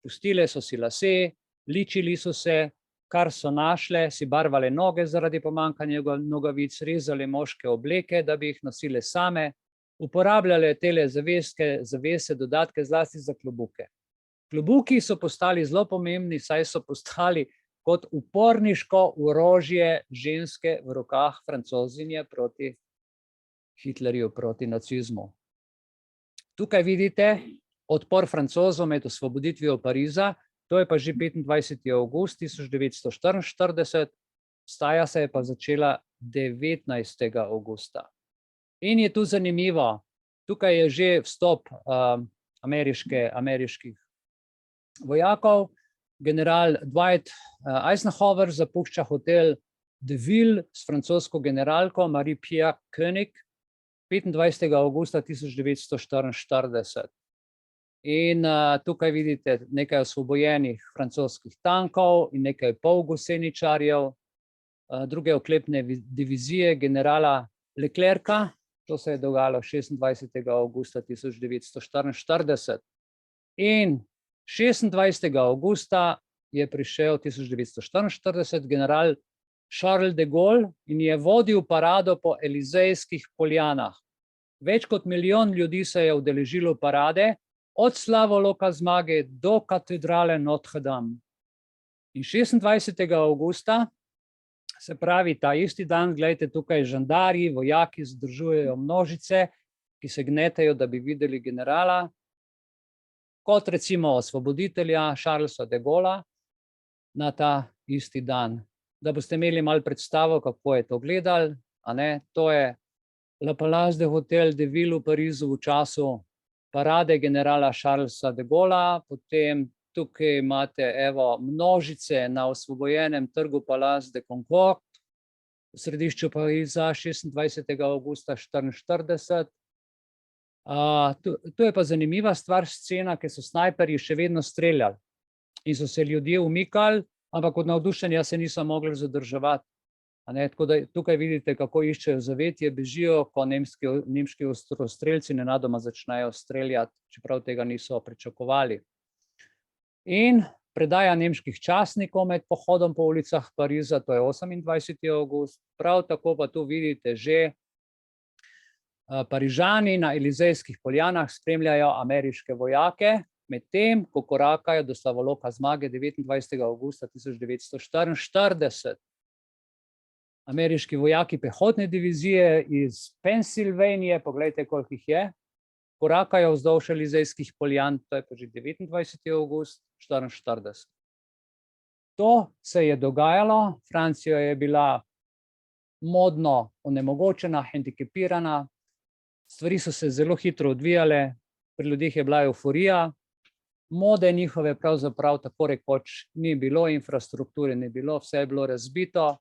Pustile so si lase, ličili so se, kar so našle, si barvale noge zaradi pomanjkanja nogavic, rezale moške obleke, da bi jih nosile same, uporabljale tele zavese, dodatke zlasti za klobuke. Klobuki so postali zelo pomembni, saj so postali kot uporniško orožje ženske v rokah Francozinje proti Hitlerju, proti nacizmu. Tukaj vidite odpor Francozov med osvoboditvijo Pariza, to je pa že 25. avgust 1944, vstaja se je pa začela 19. avgusta. In je tu zanimivo, tukaj je že vstop ameriških vojakov, general Dwight Eisenhower zapušča hotel De Ville s francosko generalko Marie-Pierre Koenig 25. avgusta 1944. In tukaj vidite nekaj osvobojenih francoskih tankov in nekaj polguseničarjev, druge oklepne divizije generala Leclerca. To se je dogajalo 26. avgusta 1944. In 26. avgusta je prišel 1944 general Charles de Gaulle in je vodil parado po Elizejskih poljanah. Več kot 1 milijon ljudi se je udeležilo parade, od slavoloka zmage do katedrale Notre Dame. In 26. avgusta, se pravi ta isti dan, gledajte tukaj žandarji, vojaki zadržujejo množice, ki se gnetejo, da bi videli generala, kot recimo osvoboditelja Charlesa de Gaulle'a na ta isti dan. Da boste imeli malo predstavo, kako je to gledali, to je Le Palace de Hotel de Ville v Parizu v času parade generala Charlesa de Gaulle'a, potem tukaj imate množice na osvobojenem trgu Place de Concorde, v središču Pariza 26. avgusta 1944. Tu je pa zanimiva stvar, scena, ker so snajperji še vedno streljali in so se ljudje umikali, ampak od navdušenja se niso mogli zadrževati. Tako da tukaj vidite, kako iščejo zavetje, bežijo, ko nemški ostrostrelci nenadoma začnejo streljati, čeprav tega niso pričakovali. In predaja nemških častnikov med pohodom po ulicah Pariza, to je 28. avgust, prav tako pa tu vidite že Parižani na Elizejskih poljanah spremljajo ameriške vojake, medtem ko korakajo do slavoloka zmage 29. avgusta 1944. Ameriški vojaki pehotne divizije iz Pensilvanije, pogledajte, koliko jih je, korakajo vzdolž Elizejskih poljan, to je pa že 29. avgust 1944. To se je dogajalo, Francija je bila modno onemogočena, hendikepirana, stvari so se zelo hitro odvijale, pri ljudeh je bila evforija, Mode njihove pravzaprav tako rekoč ni bilo, infrastrukture ni bilo, vse je bilo razbito,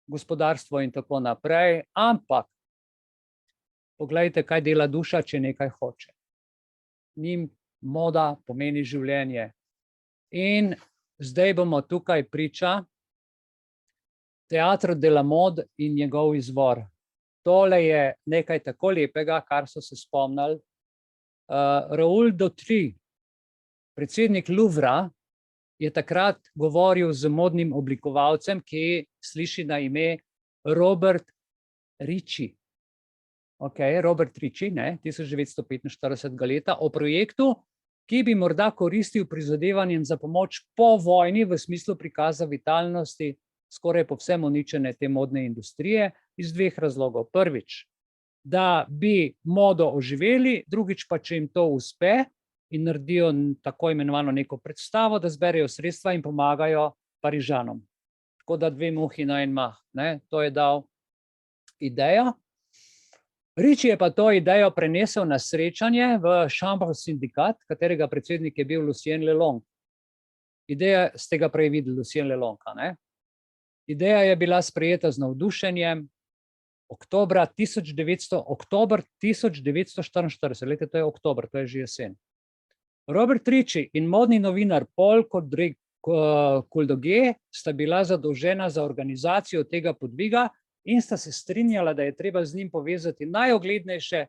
gospodarstvo in tako naprej, ampak poglejte, kaj dela duša, če nekaj hoče. Njim moda pomeni življenje. In zdaj bomo tukaj priča Teatro de la Mode in njegov izvor. Tole je nekaj tako lepega, kar so se spomnili. Raoul Dautry, predsednik Louvra, je takrat govoril z modnim oblikovalcem, ki sliši na ime Robert Ricci. Robert Ricci, 1945 leta, o projektu, ki bi morda koristil prizadevanjem za pomoč po vojni v smislu prikaza vitalnosti skoraj povsem uničene te modne industrije iz dveh razlogov. Prvič, da bi modo oživeli, drugič pa, če jim to uspe in naredijo tako imenovano neko predstavo, da zberejo sredstva in pomagajo Parižanom. Tako da dve muhi na en mah. To je dal idejo. Ricci je pa to idejo prenesel na srečanje v Chambre Syndicat, katerega predsednik je bil Lucien Lelong. Ideja, ste ga prej videli, Lucien Lelong, ne? Ideja je bila sprejeta z navdušenjem oktober 1944, leta to je oktober, to je že jesen. Robert Ricci in modni novinar Paul Koldogé sta bila zadolžena za organizacijo tega podviga in sta se strinjala, da je treba z njim povezati najuglednejše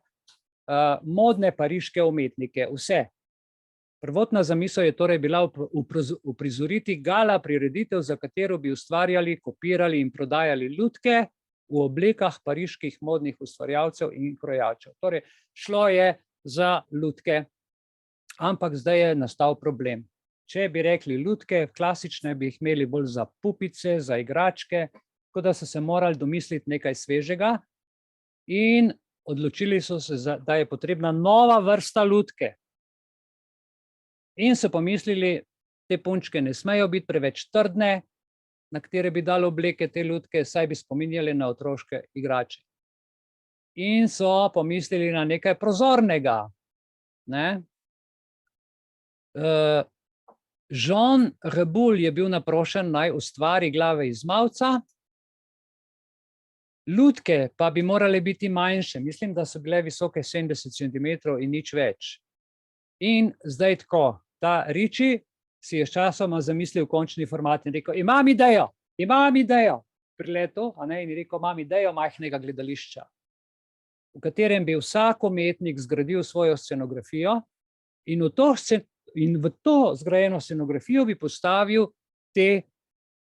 modne pariške umetnike, vse. Prvotna zamisel je torej bila uprizoriti gala prireditev, za katero bi ustvarjali, kopirali in prodajali lutke v oblekah pariških modnih ustvarjalcev in krojačev. Torej, šlo je za lutke, ampak zdaj je nastal problem. Če bi rekli lutke, klasične bi jih imeli bolj za pupice, za igračke, tako da so se morali domisliti nekaj svežega in odločili so se, da je potrebna nova vrsta lutke. In so pomislili, te punčke ne smejo biti preveč trdne, na katere bi dali obleke te lutke, saj bi spominjali na otroške igrače. In so pomislili na nekaj prozornega. Jean Reboul je bil naprošen, naj ustvari glave iz mavca, lutke pa bi morale biti manjše, mislim, da so bile visoke 70 centimetrov in nič več. In zdaj tako, ta Ricci si je sčasoma zamislil končni format in rekel, imam idejo, pri letu, in je rekel, imam idejo majhnega gledališča, v katerem bi vsak umetnik zgradil svojo scenografijo in v to zgrajeno scenografijo bi postavil te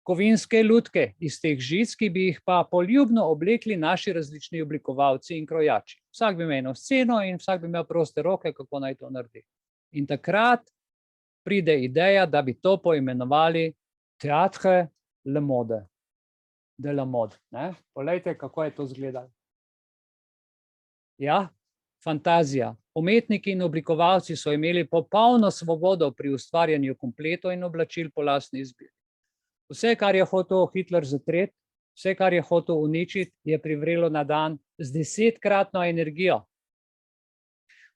kovinske lutke iz teh žic, ki bi jih pa poljubno oblekli naši različni oblikovalci in krojači. Vsak bi imel eno sceno in vsak bi imel proste roke, kako naj to naredi. In takrat pride ideja, da bi to poimenovali Teatre de la Mode. Poglejte, kako je to izgledalo. Ja, fantazija. Umetniki in oblikovalci so imeli popolno svobodo pri ustvarjanju kompletov in oblačil po lastni izbiri. Vse, kar je hotel Hitler zatreti, vse, kar je hotel uničiti, je privrelo na dan z 10-kratno energijo.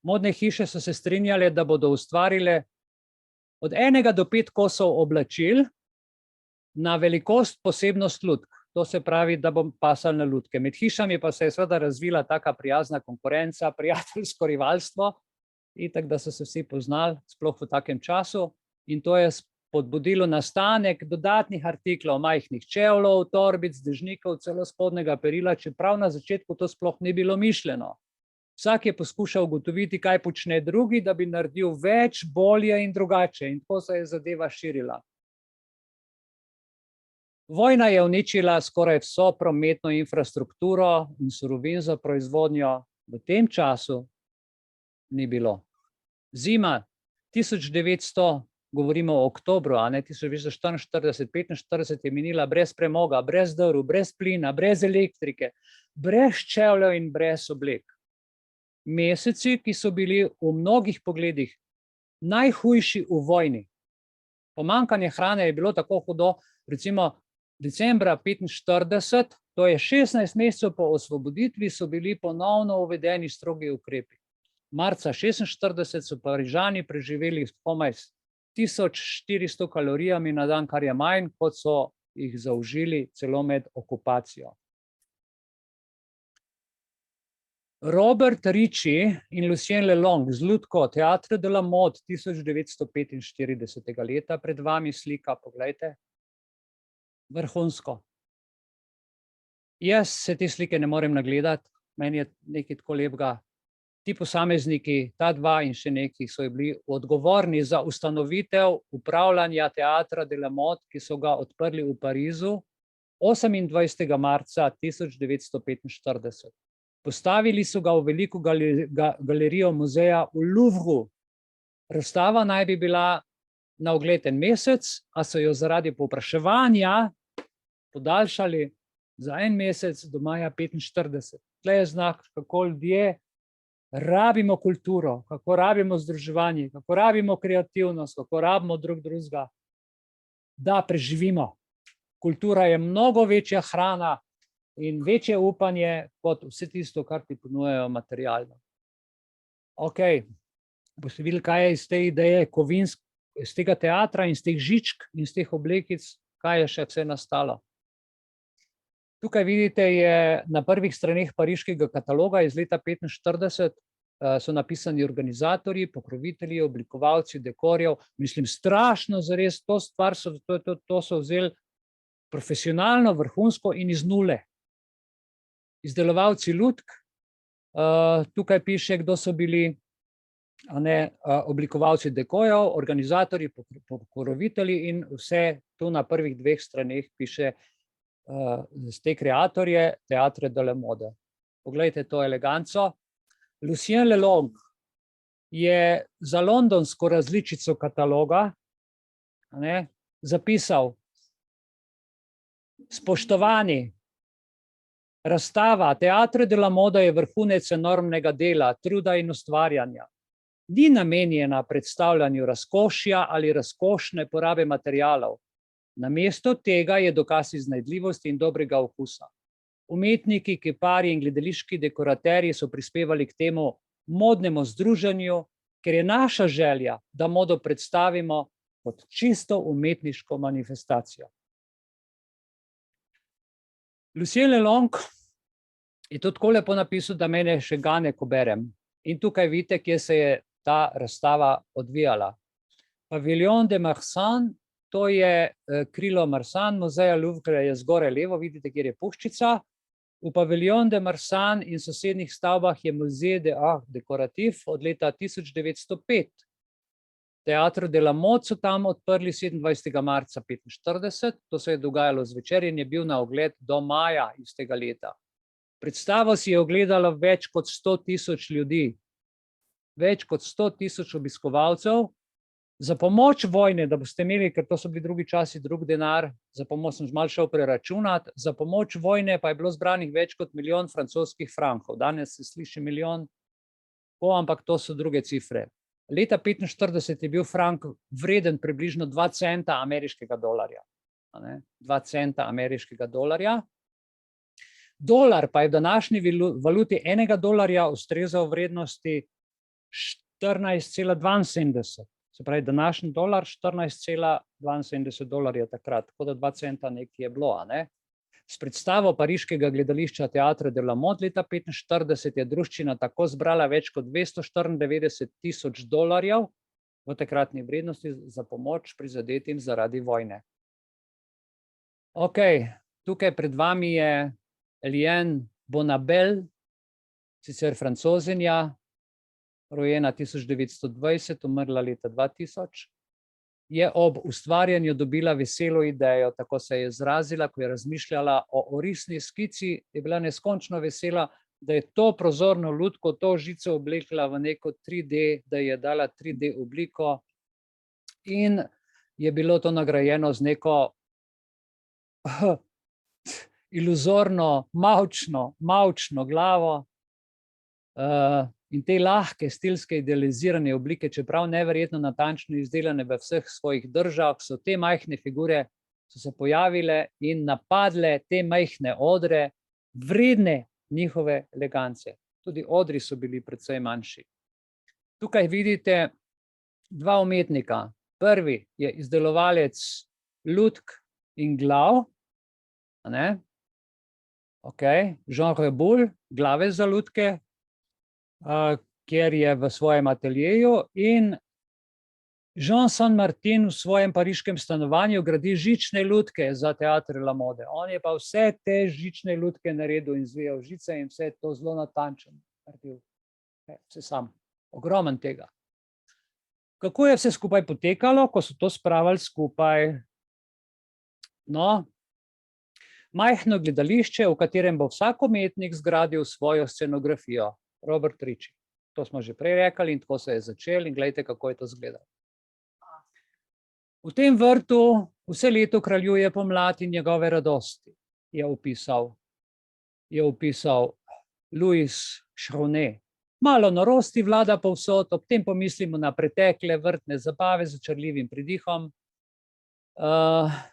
Modne hiše so se strinjale, da bodo ustvarile od 1 do 5 kosov oblačil na velikost posebnost lutk. To se pravi, da bom pasal na lutke. Med hišami pa se je seveda razvila taka prijazna konkurenca, prijateljsko rivalstvo, itak, da so se vsi poznali, sploh v takem času, in to je spodbudilo nastanek dodatnih artiklov, majhnih čevljev, torbic, dežnikov, celo spodnjega perila, čeprav na začetku to sploh ni bilo mišljeno. Vsak je poskušal ugotoviti, kaj počne drugi, da bi naredil več, bolje in drugače, in tako se je zadeva širila. Vojna je uničila skoraj vso prometno infrastrukturo in surovin za proizvodnjo. V tem času ni bilo. Zima 1900, govorimo o oktobru, 1944-45 je minila brez premoga, brez drv, brez plina, brez elektrike, brez čevljev in brez oblek. Meseci, ki so bili v mnogih pogledih najhujši v vojni. Pomanjkanje hrane je bilo tako hudo, recimo decembra 1945, to je 16 mesecev po osvoboditvi, so bili ponovno uvedeni strogi ukrepi. Marca 1946 so Parižani preživeli komaj 1400 kalorijami na dan, kar je manj, kot so jih zaužili celo med okupacijo. Robert Ritchie in Lucien Lelong z lutko Teatre de la Mode 1945 leta, pred vami slika, poglejte, vrhunsko. Jaz se te slike ne morem nagledati, meni je nekaj tako lepega. Ti posamezniki, ta dva in še neki, so bili odgovorni za ustanovitev upravljanja Teatra de la Mode, ki so ga odprli v Parizu 28. marca 1945. Postavili so ga v veliko galerijo muzeja v Louvru. Razstava naj bi bila na ogled en mesec, a so jo zaradi povpraševanja podaljšali za en mesec do maja 1945. Tle je znak, kako ljudje rabimo kulturo, kako rabimo združevanje, kako rabimo kreativnost, kako rabimo drug drugega, da preživimo. Kultura je mnogo večja hrana in večje upanje kot vse tisto, kar ti ponujajo materialno. Ok, boste videli, kaj je iz te ideje Kovinsk, iz tega teatra in iz teh žičk in iz teh oblekic, kaj je še vse nastalo. Tukaj vidite, je na prvih straneh pariškega kataloga iz leta 1945 so napisani organizatorji, pokrovitelji, oblikovalci dekorjev. Mislim, strašno zares, to stvar to so vzeli profesionalno, vrhunsko in iz nule. Izdelovalci lutk, tukaj piše, kdo so bili oblikovalci dekorjev, organizatorji, pokrovitelji in vse tu na prvih dveh straneh piše z te kreatorje Teatre de la Mode. Poglejte to eleganco. Lucien Lelong je za londonsko različico kataloga zapisal: spoštovani, razstava Teatre de la Mode je vrhunec enormnega dela, truda in ustvarjanja. Ni namenjena predstavljanju razkošja ali razkošne porabe materialov. Namesto tega je dokaz iznajdljivosti in dobrega okusa. Umetniki, kiparji in gledališki dekoraterji so prispevali k temu modnemu združenju, ker je naša želja, da modo predstavimo kot čisto umetniško manifestacijo. Lucien Lelong je to tako lepo napisal, da mene še gane, ko berem. In tukaj vidite, kje se je ta razstava odvijala. Pavilion de Marsan, to je krilo Marsan, muzeja Louvre je zgoraj levo, vidite, kjer je puščica. V Pavilion de Marsan in sosednjih stavbah je Musée d'Art Décoratif od leta 1905. Teatre de la Mode so tam odprli 27. marca 1945, to se je dogajalo zvečer in je bil na ogled do maja istega leta. Predstavo si je ogledalo več kot 100.000 ljudi, več kot 100.000 obiskovalcev. Za pomoč vojne, da boste imeli, ker to so bili drugi časi, drug denar, za pomoč sem malo šel preračunati, za pomoč vojne pa je bilo zbranih več kot 1 milijon francoskih frankov. Danes se sliši milijon, ampak to so druge cifre. Leta 1945 je bil frank vreden približno 2 centa ameriškega dolarja. 2 centa ameriškega dolarja. Dolar pa je v današnji valuti enega dolarja ustrezal vrednosti 14,72. Se pravi, današnji dolar 14,72 dolarja takrat, tako da 2 centa nekaj je bilo. S predstavo pariškega gledališča Teatre de la Mode leta 1945 je druščina tako zbrala več kot 294.000 dolarjev v takratni vrednosti za pomoč prizadetim zaradi vojne. Ok, tukaj pred vami je Eliane Bonnabel, sicer Francozinja, rojena 1920, umrla leta 2000, je ob ustvarjanju dobila veselo idejo, tako se je izrazila, ko je razmišljala o orisni skici, je bila neskončno vesela, da je to prozorno lutko, to žico oblekla v neko 3D, da je dala 3D obliko in je bilo to nagrajeno z neko iluzorno, mavčno glavo. In te lahke, stilske, idealizirane oblike, čeprav neverjetno natančno izdelane v vseh svojih državah, so te majhne figure so se pojavile in napadle te majhne odre, vredne njihove elegance. Tudi odri so bili precej manjši. Tukaj vidite dva umetnika, Prvi je izdelovalec lutk in glav, Jean Reboul, glave za lutke, kjer je v svojem ateljeju, in Jean Saint-Martin v svojem pariškem stanovanju gradi žične lutke za Teatr La Mode. On je pa vse te žične lutke naredil in zvijal žice in vse to zelo natančno naredil. Vse sam, ogromen tega. Kako je vse skupaj potekalo, ko so to spravili skupaj? No, majhno gledališče, v katerem bo vsak umetnik zgradil svojo scenografijo. Robert Ritchie. To smo že prej rekli in tako se je začel in gledajte, kako je to izgledalo. V tem vrtu vse leto kraljuje pomlad in njegove radosti, je opisal Louis Chronet. Malo norosti vlada povsod, ob tem pomislimo na pretekle vrtne zabave z očarljivim pridihom,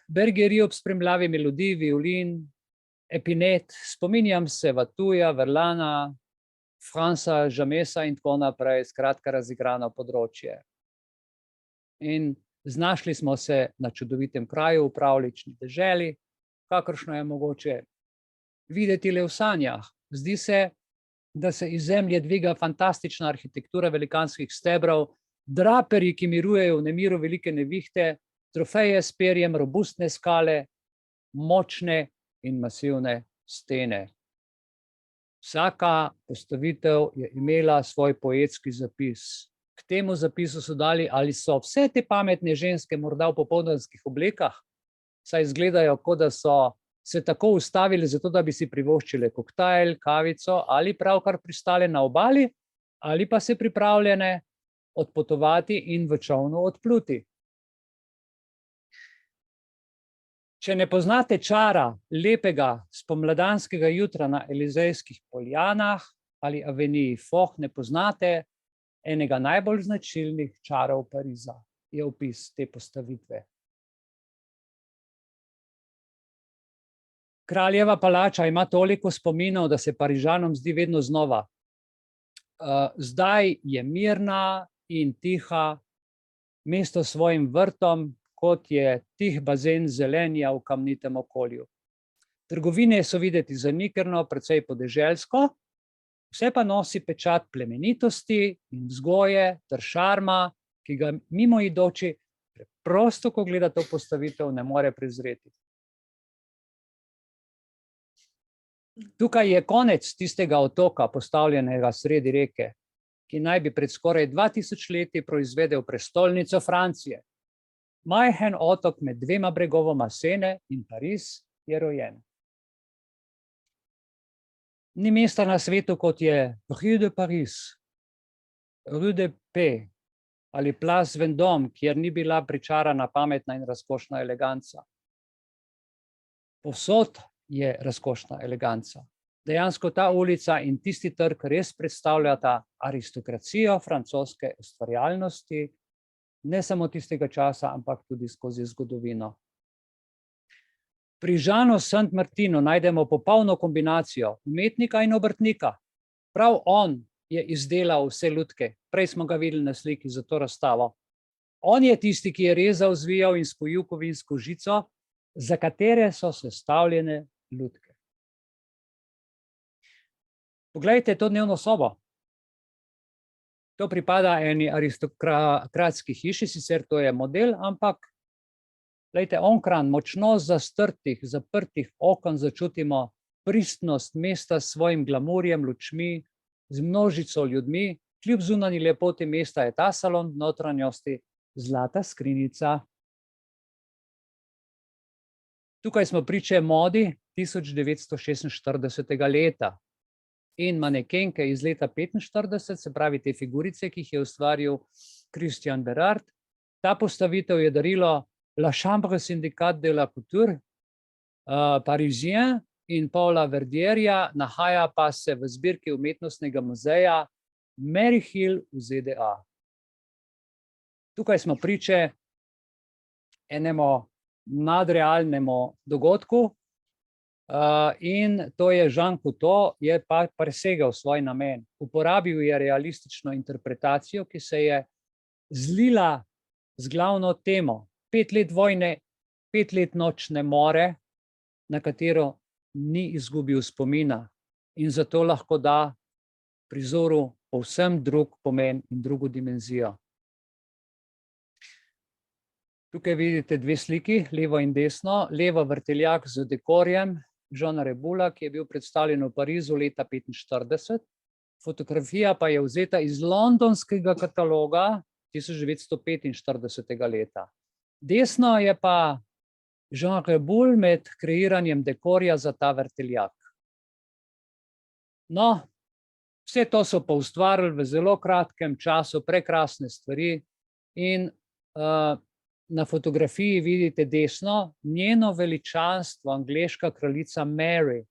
Bergeri ob spremljavi melodij, violin, Epinet, spominjam se Vatuja, Verlana, Franca Jamesa in tako naprej, skratka razigrano področje. In znašli smo se na čudovitem kraju v pravljični deželi, kakršno je mogoče videti le v sanjah. Zdi se, da se iz zemlje dviga fantastična arhitektura velikanskih stebrov, draperji, ki mirujejo v nemiru velike nevihte, trofeje s perjem, robustne skale, močne in masivne stene. Vsaka postavitev je imela svoj poetski zapis. K temu zapisu so dali, ali so vse te pametne ženske morda v popoldanskih oblekah, saj izgledajo, kot da so se tako ustavili zato, da bi si privoščile koktajl, kavico ali pravkar pristale na obali, ali pa se pripravljene odpotovati in v čolnu odpluti. Če ne poznate čara lepega spomladanskega jutra na Elizejskih poljanah ali aveniji Foch, ne poznate enega najbolj značilnih čarov Pariza, je opis te postavitve. Kraljeva palača ima toliko spominov, da se Parižanom zdi vedno znova. Zdaj je mirna in tiha, mesto s svojim vrtom, kot je tih bazen zelenja v kamnitem okolju. Trgovine so videti zanikrno, precej podeželsko, vse pa nosi pečat plemenitosti in vzgoje ter šarma, ki ga mimoidoči preprosto, ko gleda to postavitev, ne more prezreti. Tukaj je konec tistega otoka, postavljenega sredi reke, ki naj bi pred skoraj 2000 leti proizvedel prestolnico Francije. Majhen otok med dvema bregovoma Sene in Pariz je rojen. Ni mesta na svetu, kot je Rue de Paris, Rue de Paix ali Place Vendôme, kjer ni bila pričarana pametna in razkošna eleganca. Povsod je razkošna eleganca. Dejansko ta ulica in tisti trg res predstavljata aristokracijo francoske ustvarjalnosti, ne samo tistega časa, ampak tudi skozi zgodovino. Pri Jeanu Saint-Martinu najdemo popolno kombinacijo umetnika in obrtnika. Prav on je izdelal vse lutke. Prej smo ga videli na sliki za to razstavo. On je tisti, ki je rezal, zvijal in spojil kovinsko žico, za katere so sestavljene lutke. Poglejte to dnevno sobo. To pripada eni aristokratski hiši, sicer to je model, ampak glejte, onstran močno zaprtih okon začutimo pristnost mesta s svojim glamurjem, lučmi, z množico ljudmi. Kljub zunanji lepoti mesta je ta salon v notranjosti zlata skrinjica. Tukaj smo priče modi 1946. leta. In manekenke iz leta 1945, se pravi te figurice, ki jih je ustvaril Christian Berard. Ta postavitev je darilo La Chambre Syndicat de la Couture, Parisien in Paula Verdierja, nahaja pa se v zbirki umetnostnega muzeja Mary Hill v ZDA. Tukaj smo priče enemu nadrealnemu dogodku, in to je Jean Cocteau, je pa presegal svoj namen. Uporabil je realistično interpretacijo, ki se je zlila z glavno temo 5 let vojne, 5 let nočne more, na katero ni izgubil spomina in zato lahko da prizoru povsem drug pomen in drugo dimenzijo. Tukaj vidite dve sliki, levo in desno. Levo vrteljak z dekorjem Jeana Rebula, ki je bil predstavljen v Parizu leta 1945. Fotografija pa je vzeta iz londonskega kataloga 1945. leta. Desno je pa Jean Rebul med kreiranjem dekorja za ta vrteljak. No, vse to so pa ustvarili v zelo kratkem času, prekrasne stvari in na fotografiji vidite desno njeno veličanstvo, angleška kraljica Mary,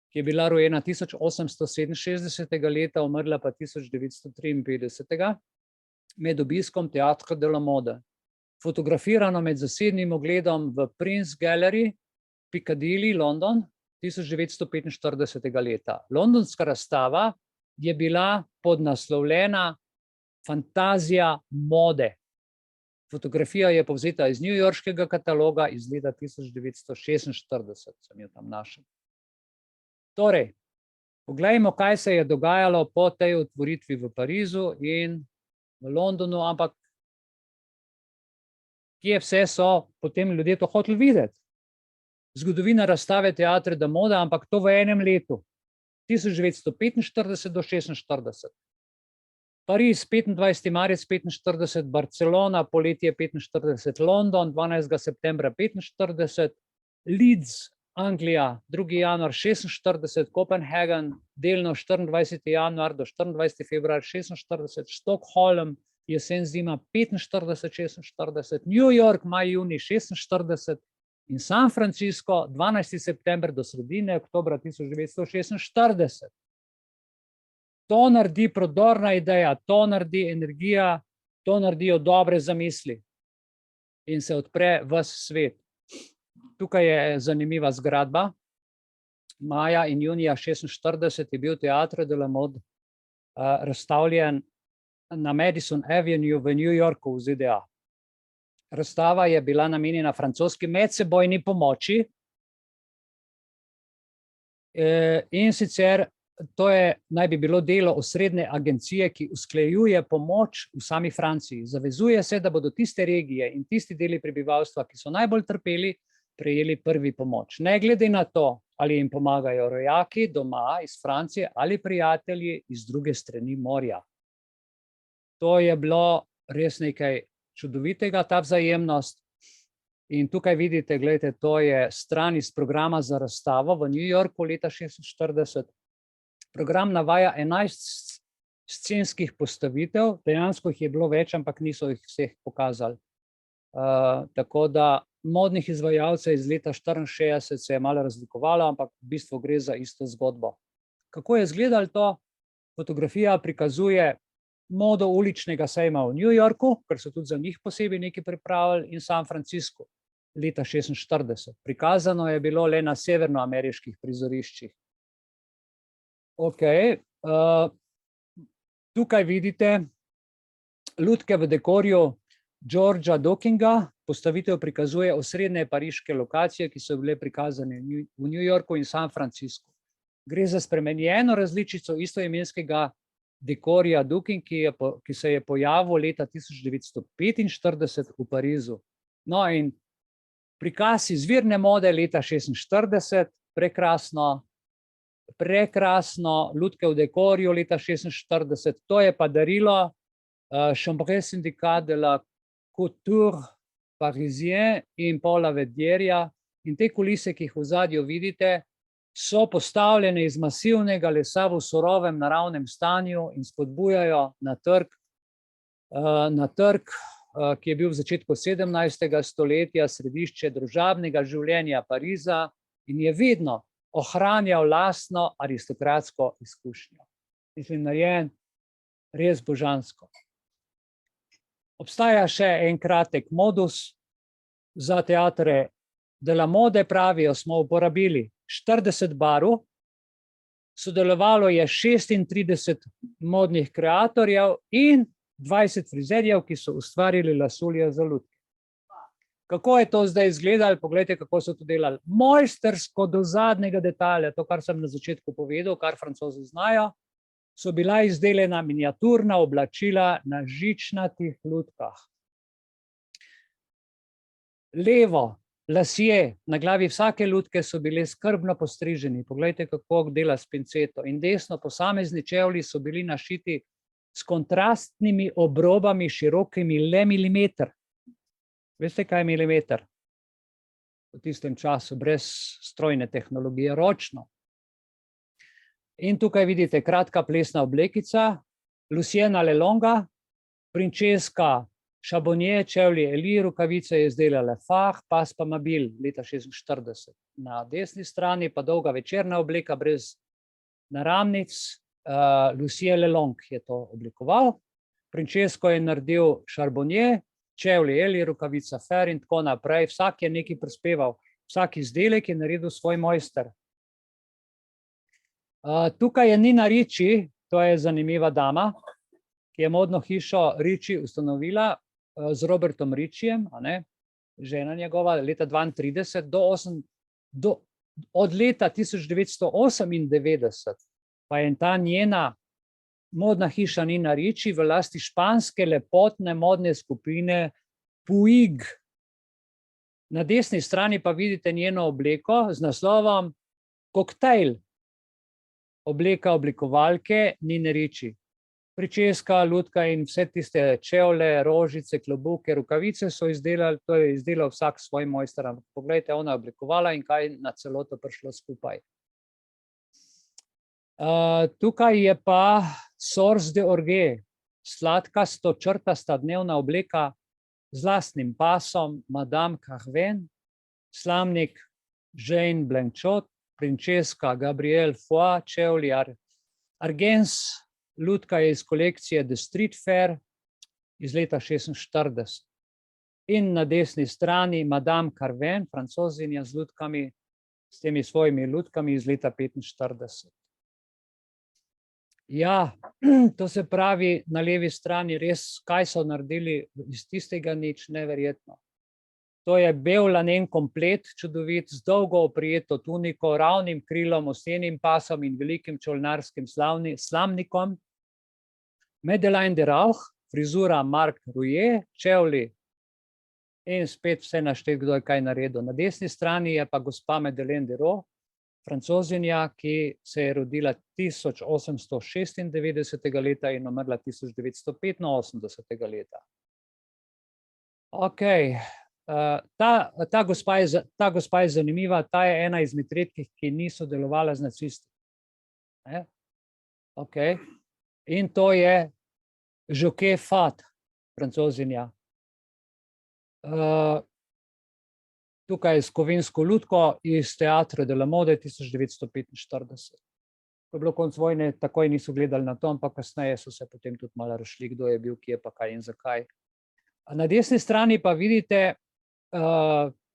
ki je bila rojena 1867. leta, umrla pa 1953. med obiskom Teatra de la Mode. Fotografirano med zasebnim ogledom v Prince Gallery, Piccadilly, London, 1945. leta. Londonska razstava je bila podnaslovljena Fantazija mode. Fotografija je povzeta iz newyorškega kataloga iz leta 1946, sem jo tam našel. Torej, poglejmo, kaj se je dogajalo po tej otvoritvi v Parizu in v Londonu, ampak kje vse so potem ljudje to hoteli videti. Zgodovina razstave Teatre de Mode, ampak to v enem letu, 1945 do 1946. Pariz, 25. marec 1945, Barcelona, poletje 1945, London, 12. septembra 1945, Leeds, Anglija, 2. januar 1946, Kopenhagen, delno 24. januar do 24. februar 1946, Stockholm, jesen zima 45-46, New York, maj, juni 46 in San Francisco, 12. september do sredine oktobra 1946. To naredi prodorna ideja, to naredi energija, to naredijo dobre zamisli in se odpre ves svet. Tukaj je zanimiva zgradba. Maja in junija 1946 je bil Teatre de la Mode razstavljen na Madison Avenue v New Yorku v ZDA. Razstava je bila namenjena francoski medsebojni pomoči in sicer to je, naj bi bilo delo osrednje agencije, ki usklajuje pomoč v sami Franciji. Zavezuje se, da bodo tiste regije in tisti deli prebivalstva, ki so najbolj trpeli, prejeli prvi pomoč. Ne glede na to, ali jim pomagajo rojaki doma iz Francije ali prijatelji iz druge strani morja. To je bilo res nekaj čudovitega, ta vzajemnost. In tukaj vidite, gledajte, to je stran iz programa za razstavo v New Yorku leta 1946. Program navaja 11 scenskih postavitev, dejansko jih je bilo več, ampak niso jih vseh pokazali. Tako da modnih izvajalcev iz leta 1964 se je malo razlikovalo, ampak v bistvu gre za isto zgodbo. Kako je izgledalo to? Fotografija prikazuje modo uličnega sejma v New Yorku, ker so tudi za njih posebej nekaj pripravili, in San Francisco leta 1946. Prikazano je bilo le na severnoameriških prizoriščih. Ok, tukaj vidite lutke v dekorju Georgea Dockinga. Postavitev prikazuje osrednje pariške lokacije, ki so bile prikazane v New Yorku in San Francisco. Gre za spremenjeno različico istoimenskega dekorja Docking, ki se je pojavil leta 1945 v Parizu. No in prikaz izvirne mode leta 1946, prekrasno lutke v dekorju leta 1946, to je pa darilo Chambre Syndicat de la Couture Parisien in Paula Vedierja, in te kulise, ki jih v ozadju vidite, so postavljene iz masivnega lesa v surovem naravnem stanju in spodbujajo na trg, ki je bil v začetku 17. stoletja središče družabnega življenja Pariza in je vedno ohranjal lastno aristokratsko izkušnjo. Mislim, narejen res božansko. Obstaja še en kratek modus za Teatre de la Mode, pravijo, smo uporabili 40 barv, sodelovalo je 36 modnih kreatorjev in 20 frizerjev, ki so ustvarili lasulje za lutke. Kako je to zdaj izgledalo? Poglejte, kako so to delali. Mojstersko do zadnjega detalja, to, kar sem na začetku povedal, kar Francozi znajo, so bila izdelana miniaturna oblačila na žičnatih lutkah. Levo, lasje na glavi vsake lutke so bile skrbno postriženi. Poglejte, kako dela s pinceto. In desno, posamezni čevlji so bili našiti s kontrastnimi obrobami, širokimi le milimeter. Veste, kaj je milimeter? V tistem času, brez strojne tehnologije, ročno. In tukaj vidite kratka plesna oblekica, Lucienne Lelonga, Francesca Charbonnier, čevlji Eli, rokavice je izdelala Fach, pas pa Mabille leta 1946. Na desni strani pa dolga večerna obleka brez naramnic, Lucien Lelong je to oblikoval, Francesco je naredil Charbonnier, čevlji Eli, rokavica Fer in tako naprej. Vsak je nekaj prispeval, vsak izdelek je naredil svoj mojster. Tukaj je Nina Ricci, to je zanimiva dama, ki je modno hišo Ricci ustanovila z Robertom Riccijem, žena njegova, leta 1932 od leta 1998 pa je ta njena modna hiša Nina Ricci v lasti španske lepotne modne skupine Puig. Na desni strani pa vidite njeno obleko z naslovom Koktajl, obleka oblikovalke Nine Ricci. Pričeska, lutka in vse tiste čevlje, rožice, klobuke, rokavice so izdelali, to je izdelal vsak svoj mojster. Poglejte, ona je oblikovala in kaj na celoto prišlo skupaj. Tukaj je pa Source de Orge, sladkasto črtasta dnevna obleka z lastnim pasom Madame Carven, slamnik Jean Blanchot, Francesca Gabrielle Foy, čevlji Argens, lutka je iz kolekcije The Street Fair iz leta 1946. In na desni strani Madame Carven, Francozinja z lutkami, s temi svojimi lutkami iz leta 1945. Ja, to se pravi na levi strani res, kaj so naredili iz tistega nič, neverjetno. To je bel lanen komplet, čudovit, z dolgo oprijeto tuniko, ravnim krilom, osenim pasom in velikim čolnarskim slamnikom. Madeleine de Rauch, frizura Marc Rouillet, čevlji in spet vse naštet, kdo je kaj naredil. Na desni strani je pa gospa Madeleine de Rauch, Francozinja, ki se je rodila 1896 leta in umrla 1985 leta. Ok, ta gospa je zanimiva, ta je ena izmed redkih, ki ni sodelovala z nacisti. Ok, in to je Joke Fat, Francozinja. Tukaj s kovinsko lutko iz Teatre de la Mode 1945. Ko je bilo konec vojne, takoj niso gledali na to, ampak kasneje so se potem tudi malo razšli, kdo je bil, kje pa kaj in zakaj. Na desni strani pa vidite,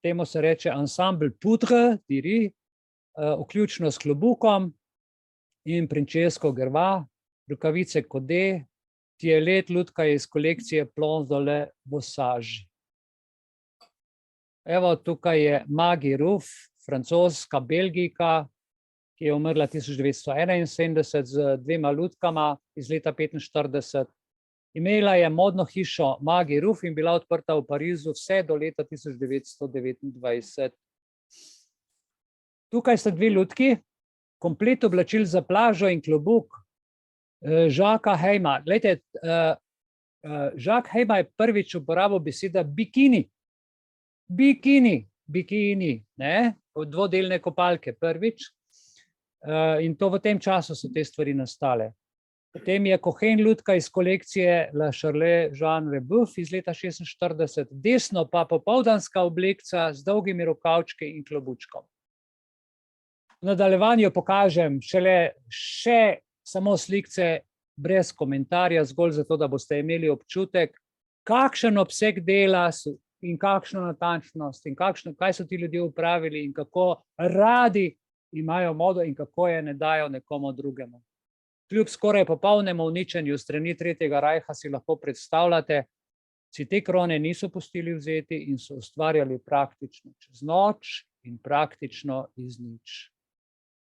temu se reče Ensemble Poudre, vključno s klobukom in Francesco Gerva, rokavice Code, Tielet, lutka je iz kolekcije Plons de la Bossage. Evo, tukaj je Maggie Ruff, francoska Belgijka, ki je umrla 1971 z dvema lutkama iz leta 1945. Imela je modno hišo Maggie Ruff in bila odprta v Parizu vse do leta 1929. Tukaj sta dve lutki, komplet oblačil za plažo in klobuk Jacquesa Heima. Glejte, Jacques Heima je prvič uporabil beseda bikini. Bikini, dvodelne kopalke prvič. In to v tem času so te stvari nastale. Potem je Cohen lutka iz kolekcije La Charlet Jean Rebuff iz leta 1946, desno pa popoldanska oblekca z dolgimi rokavčki in klobučkom. V nadaljevanju pokažem še samo slikce brez komentarja, zgolj zato, da boste imeli občutek, kakšen obseg dela in kakšno natančnost in kaj so ti ljudje upravili in kako radi imajo modo in kako je ne dajo nekomu drugemu. kljub skoraj popolnemu uničenju strani Tretjega rajha si lahko predstavljate, si te krone niso pustili vzeti in so ustvarjali praktično čez noč in praktično iz nič.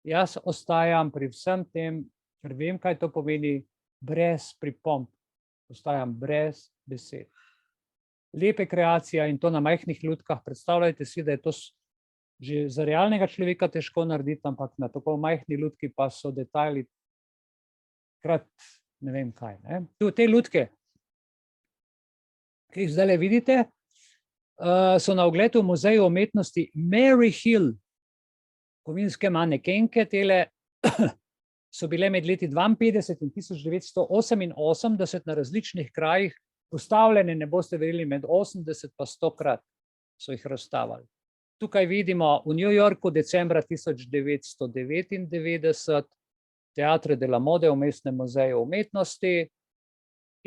Jaz ostajam pri vsem tem, ker vem, kaj to pomeni, brez pripomb. Ostajam brez besed. Lepe kreacija in to na majhnih lutkah. Predstavljajte si, da je to že za realnega človeka težko narediti, ampak na tako majhni lutki pa so detajli krat ne vem kaj. Ne? Te lutke, ki jih zdaj vidite, so na ogled v Muzeju umetnosti Mary Hill. Kovinske manekenke tele so bile med leti 52 in 1988 na različnih krajih postavljene, ne boste verjeli, med 80 pa 100-krat so jih razstavili. Tukaj vidimo v New Yorku decembra 1999 Teatre de la Mode v Mestnem muzeju umetnosti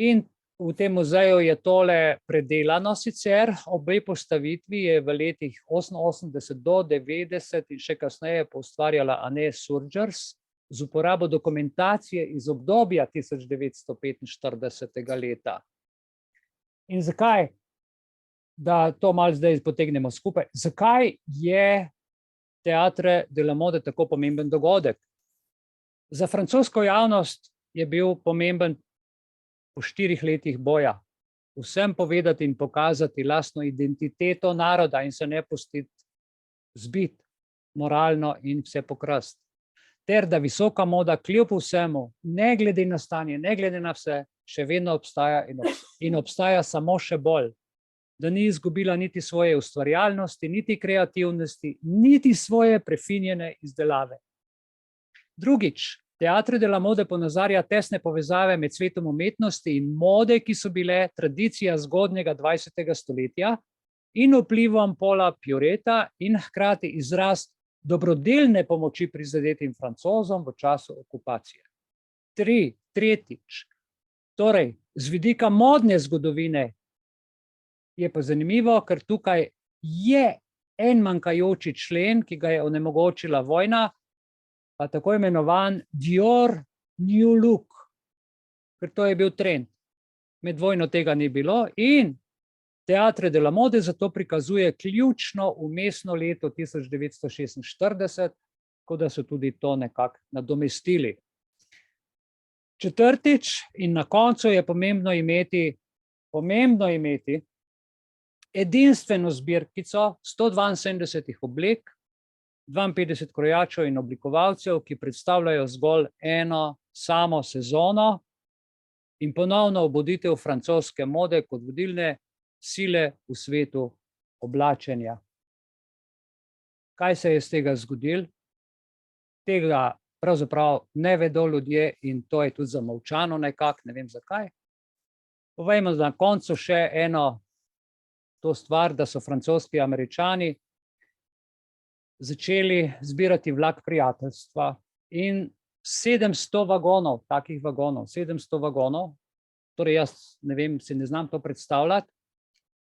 in v tem muzeju je tole predelano sicer, obe postavitvi je v letih 88 do 90 in še kasneje poustvarjala Anne Surgers z uporabo dokumentacije iz obdobja 1945. leta. In zakaj, da to malo zdaj potegnemo skupaj, zakaj je Teatre de la Mode tako pomemben dogodek? Za francosko javnost je bil pomemben po 4 letih boja. Vsem povedati in pokazati lastno identiteto naroda in se ne pustiti zbiti moralno in vse pokrast. Ter da visoka moda kljub vsemu, ne glede na stanje, ne glede na vse, še vedno obstaja in obstaja samo še bolj. Da ni izgubila niti svoje ustvarjalnosti, niti kreativnosti, niti svoje prefinjene izdelave. Drugič, Teatre de la Mode ponazarja tesne povezave med svetom umetnosti in mode, ki so bile tradicija zgodnjega 20. stoletja in vplivom Paula Pureta in hkrati izraz dobrodelne pomoči prizadetim Francozom v času okupacije. Tretjič, torej z vidika modne zgodovine je pa zanimivo, ker tukaj je en manjkajoči člen, ki ga je onemogočila vojna, pa tako imenovan Dior New Look, ker to je bil trend. Med vojno tega ni bilo in Teatre de la Mode zato prikazuje ključno vmesno leto 1946, tako da so tudi to nekako nadomestili. Četrtič in na koncu je pomembno imeti edinstveno zbirkico 172 oblek, 52 krojačev in oblikovalcev, ki predstavljajo zgolj eno samo sezono in ponovno obuditev francoske mode kot vodilne sile v svetu oblačenja. Kaj se je iz tega zgodilo? Tega pravzaprav ne vedo ljudje in to je tudi zamolčano nekako, ne vem zakaj. Povejmo na koncu še eno to stvar, da so francoski Američani začeli zbirati vlak prijateljstva in 700 vagonov, takih vagonov, 700 vagonov, torej jaz ne vem, si ne znam to predstavljati,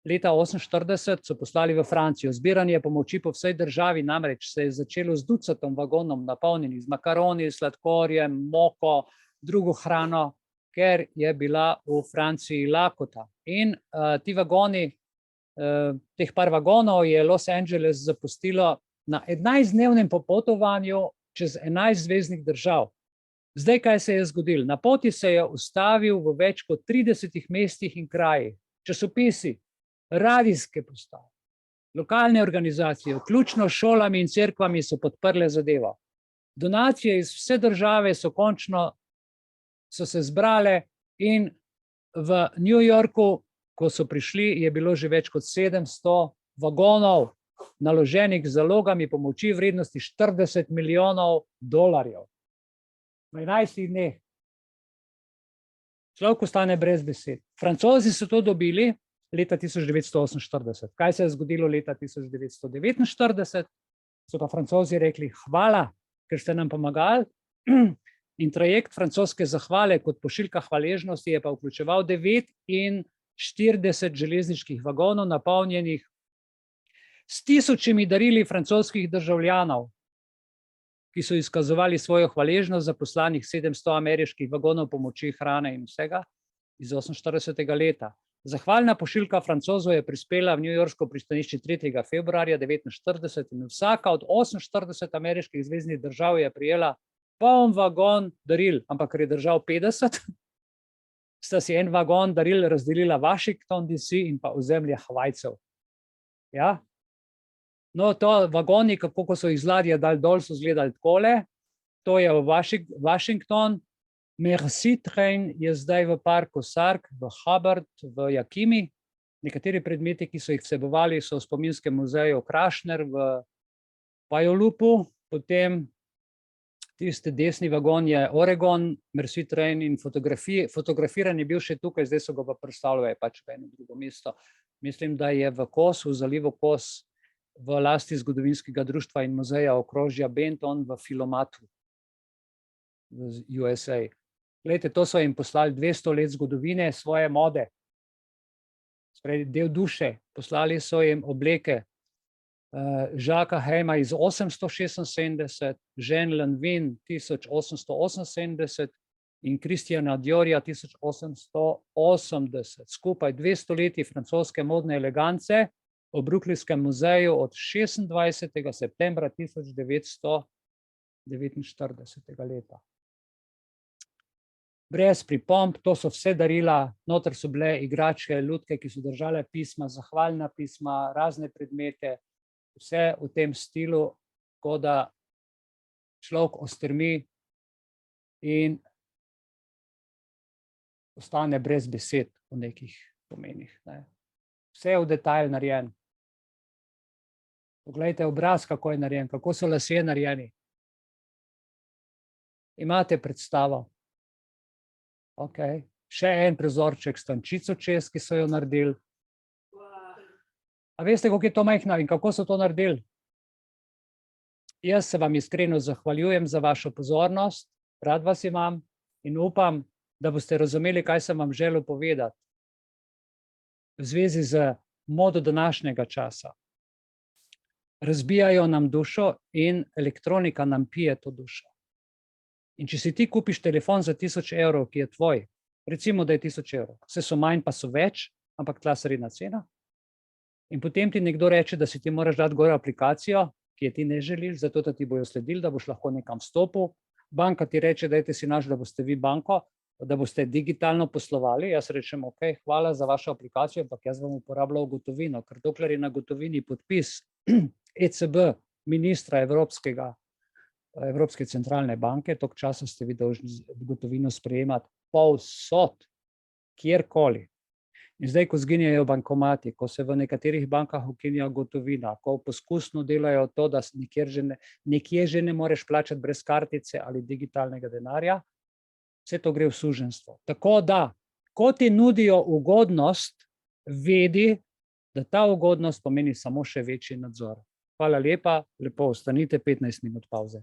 leta 1948 so poslali v Francijo. Zbiranje pomoči po vsej državi namreč se je začelo z ducatom vagonom napolnjenih z makaroni, sladkorjem, moko, drugo hrano, ker je bila v Franciji lakota. In ti vagoni, teh par vagonov je Los Angeles zapustilo na 11-dnevnem popotovanju čez 11 zveznih držav. Zdaj, kaj se je zgodilo? Na poti se je ustavil v več kot 30 mestih in krajih. Časopisi, radijske postaje, lokalne organizacije, vključno s šolami in cerkvami so podprle zadevo. Donacije iz vse države so se zbrale in v New Yorku, ko so prišli, je bilo že več kot 700 vagonov naloženih z zalogami pomoči vrednosti $40 milijonov. V 11 dneh. Človek ostane brez besed. Francozi so to dobili leta 1948. Kaj se je zgodilo leta 1949? So pa Francozi rekli, hvala, ker ste nam pomagali. In trajekt francoske zahvale kot pošiljka hvaležnosti je pa vključeval 49 železniških vagonov, napolnjenih s tisočimi darili francoskih državljanov. ki so izkazovali svojo hvaležnost za poslanih 700 ameriških vagonov pomoči, hrane in vsega iz 48. leta. Zahvalna pošiljka Francozov je prispela v newyorško pristanišče 3. februarja 1949 in vsaka od 48 ameriških zveznih držav je prijela poln vagon daril, ampak ker je držav 50, sta si en vagon daril razdelila Washington DC in pa ozemlje Havajcev. Ja? No, to vagoni, kako so jih z ladje dal dol, so izgledali takole. To je Washington. Merci Train je zdaj v parku Sark, v Hubbard, v Yakimi. Nekateri predmeti, ki so jih vsebovali, so v spominskem muzeju Krašner v Pajolupu. Potem tisti desni vagon je Oregon, Merci Train in fotografiran je bil še tukaj, zdaj so ga pa predstavljali pač v eno drugo mesto. Mislim, da je v Kosu, v zalivu Kos, v lasti zgodovinskega društva in muzeja okrožja Benton v Filomatu v USA. Glejte, to so jim poslali 200 let zgodovine svoje mode, del duše. Poslali so jim obleke Jacquesa Heima iz 876, Jean Lanvin 1878 in Christiana Diorja 1880. Skupaj 200 leti francoske modne elegance v Brooklynskem muzeju od 26. septembra 1949. leta. Brez pripomb, to so vse darila, noter so bile igračke, lutke, ki so držale pisma, zahvalna pisma, razne predmete, vse v tem stilu, tako da človek ostrmi in ostane brez besed o nekih pomenih. Vse je v detajl narejen. Poglejte obraz, kako je narejen, kako so lasje narejeni. Imate predstavo. Okay. Še en prizorček s tančico čez, ki so jo naredili. A veste, koliko je to majhno in kako so to naredili? Jaz se vam iskreno zahvaljujem za vašo pozornost, rad vas imam in upam, da boste razumeli, kaj sem vam želel povedati v zvezi z modo današnjega časa. Razbijajo nam dušo in elektronika nam pije to dušo. In če si ti kupiš telefon za 1000 evrov, ki je tvoj, recimo, da je 1000 evrov, vse so manj, pa so več, ampak tla srednja cena. In potem ti nekdo reče, da si ti moraš dati gor aplikacijo, ki je ti ne želiš, zato da ti bojo sledili, da boš lahko nekam vstopil. Banka ti reče, dajte si naš, da boste vi banko, da boste digitalno poslovali. Jaz rečem, ok, hvala za vašo aplikacijo, ampak jaz bom uporabljal gotovino, ker dokler je na gotovini podpis ECB, ministra Evropske centralne banke, toliko časa ste vi dolžni gotovino sprejemati povsod, kjerkoli. In zdaj, ko zginjajo bankomati, ko se v nekaterih bankah ukinja gotovina, ko poskusno delajo to, da nekje že ne moreš plačati brez kartice ali digitalnega denarja, vse to gre v suženjstvo. Tako da, ko ti nudijo ugodnost, vedi, da ta ugodnost pomeni samo še večji nadzor. Hvala lepa, lepo ostanite, 15 minut pavze.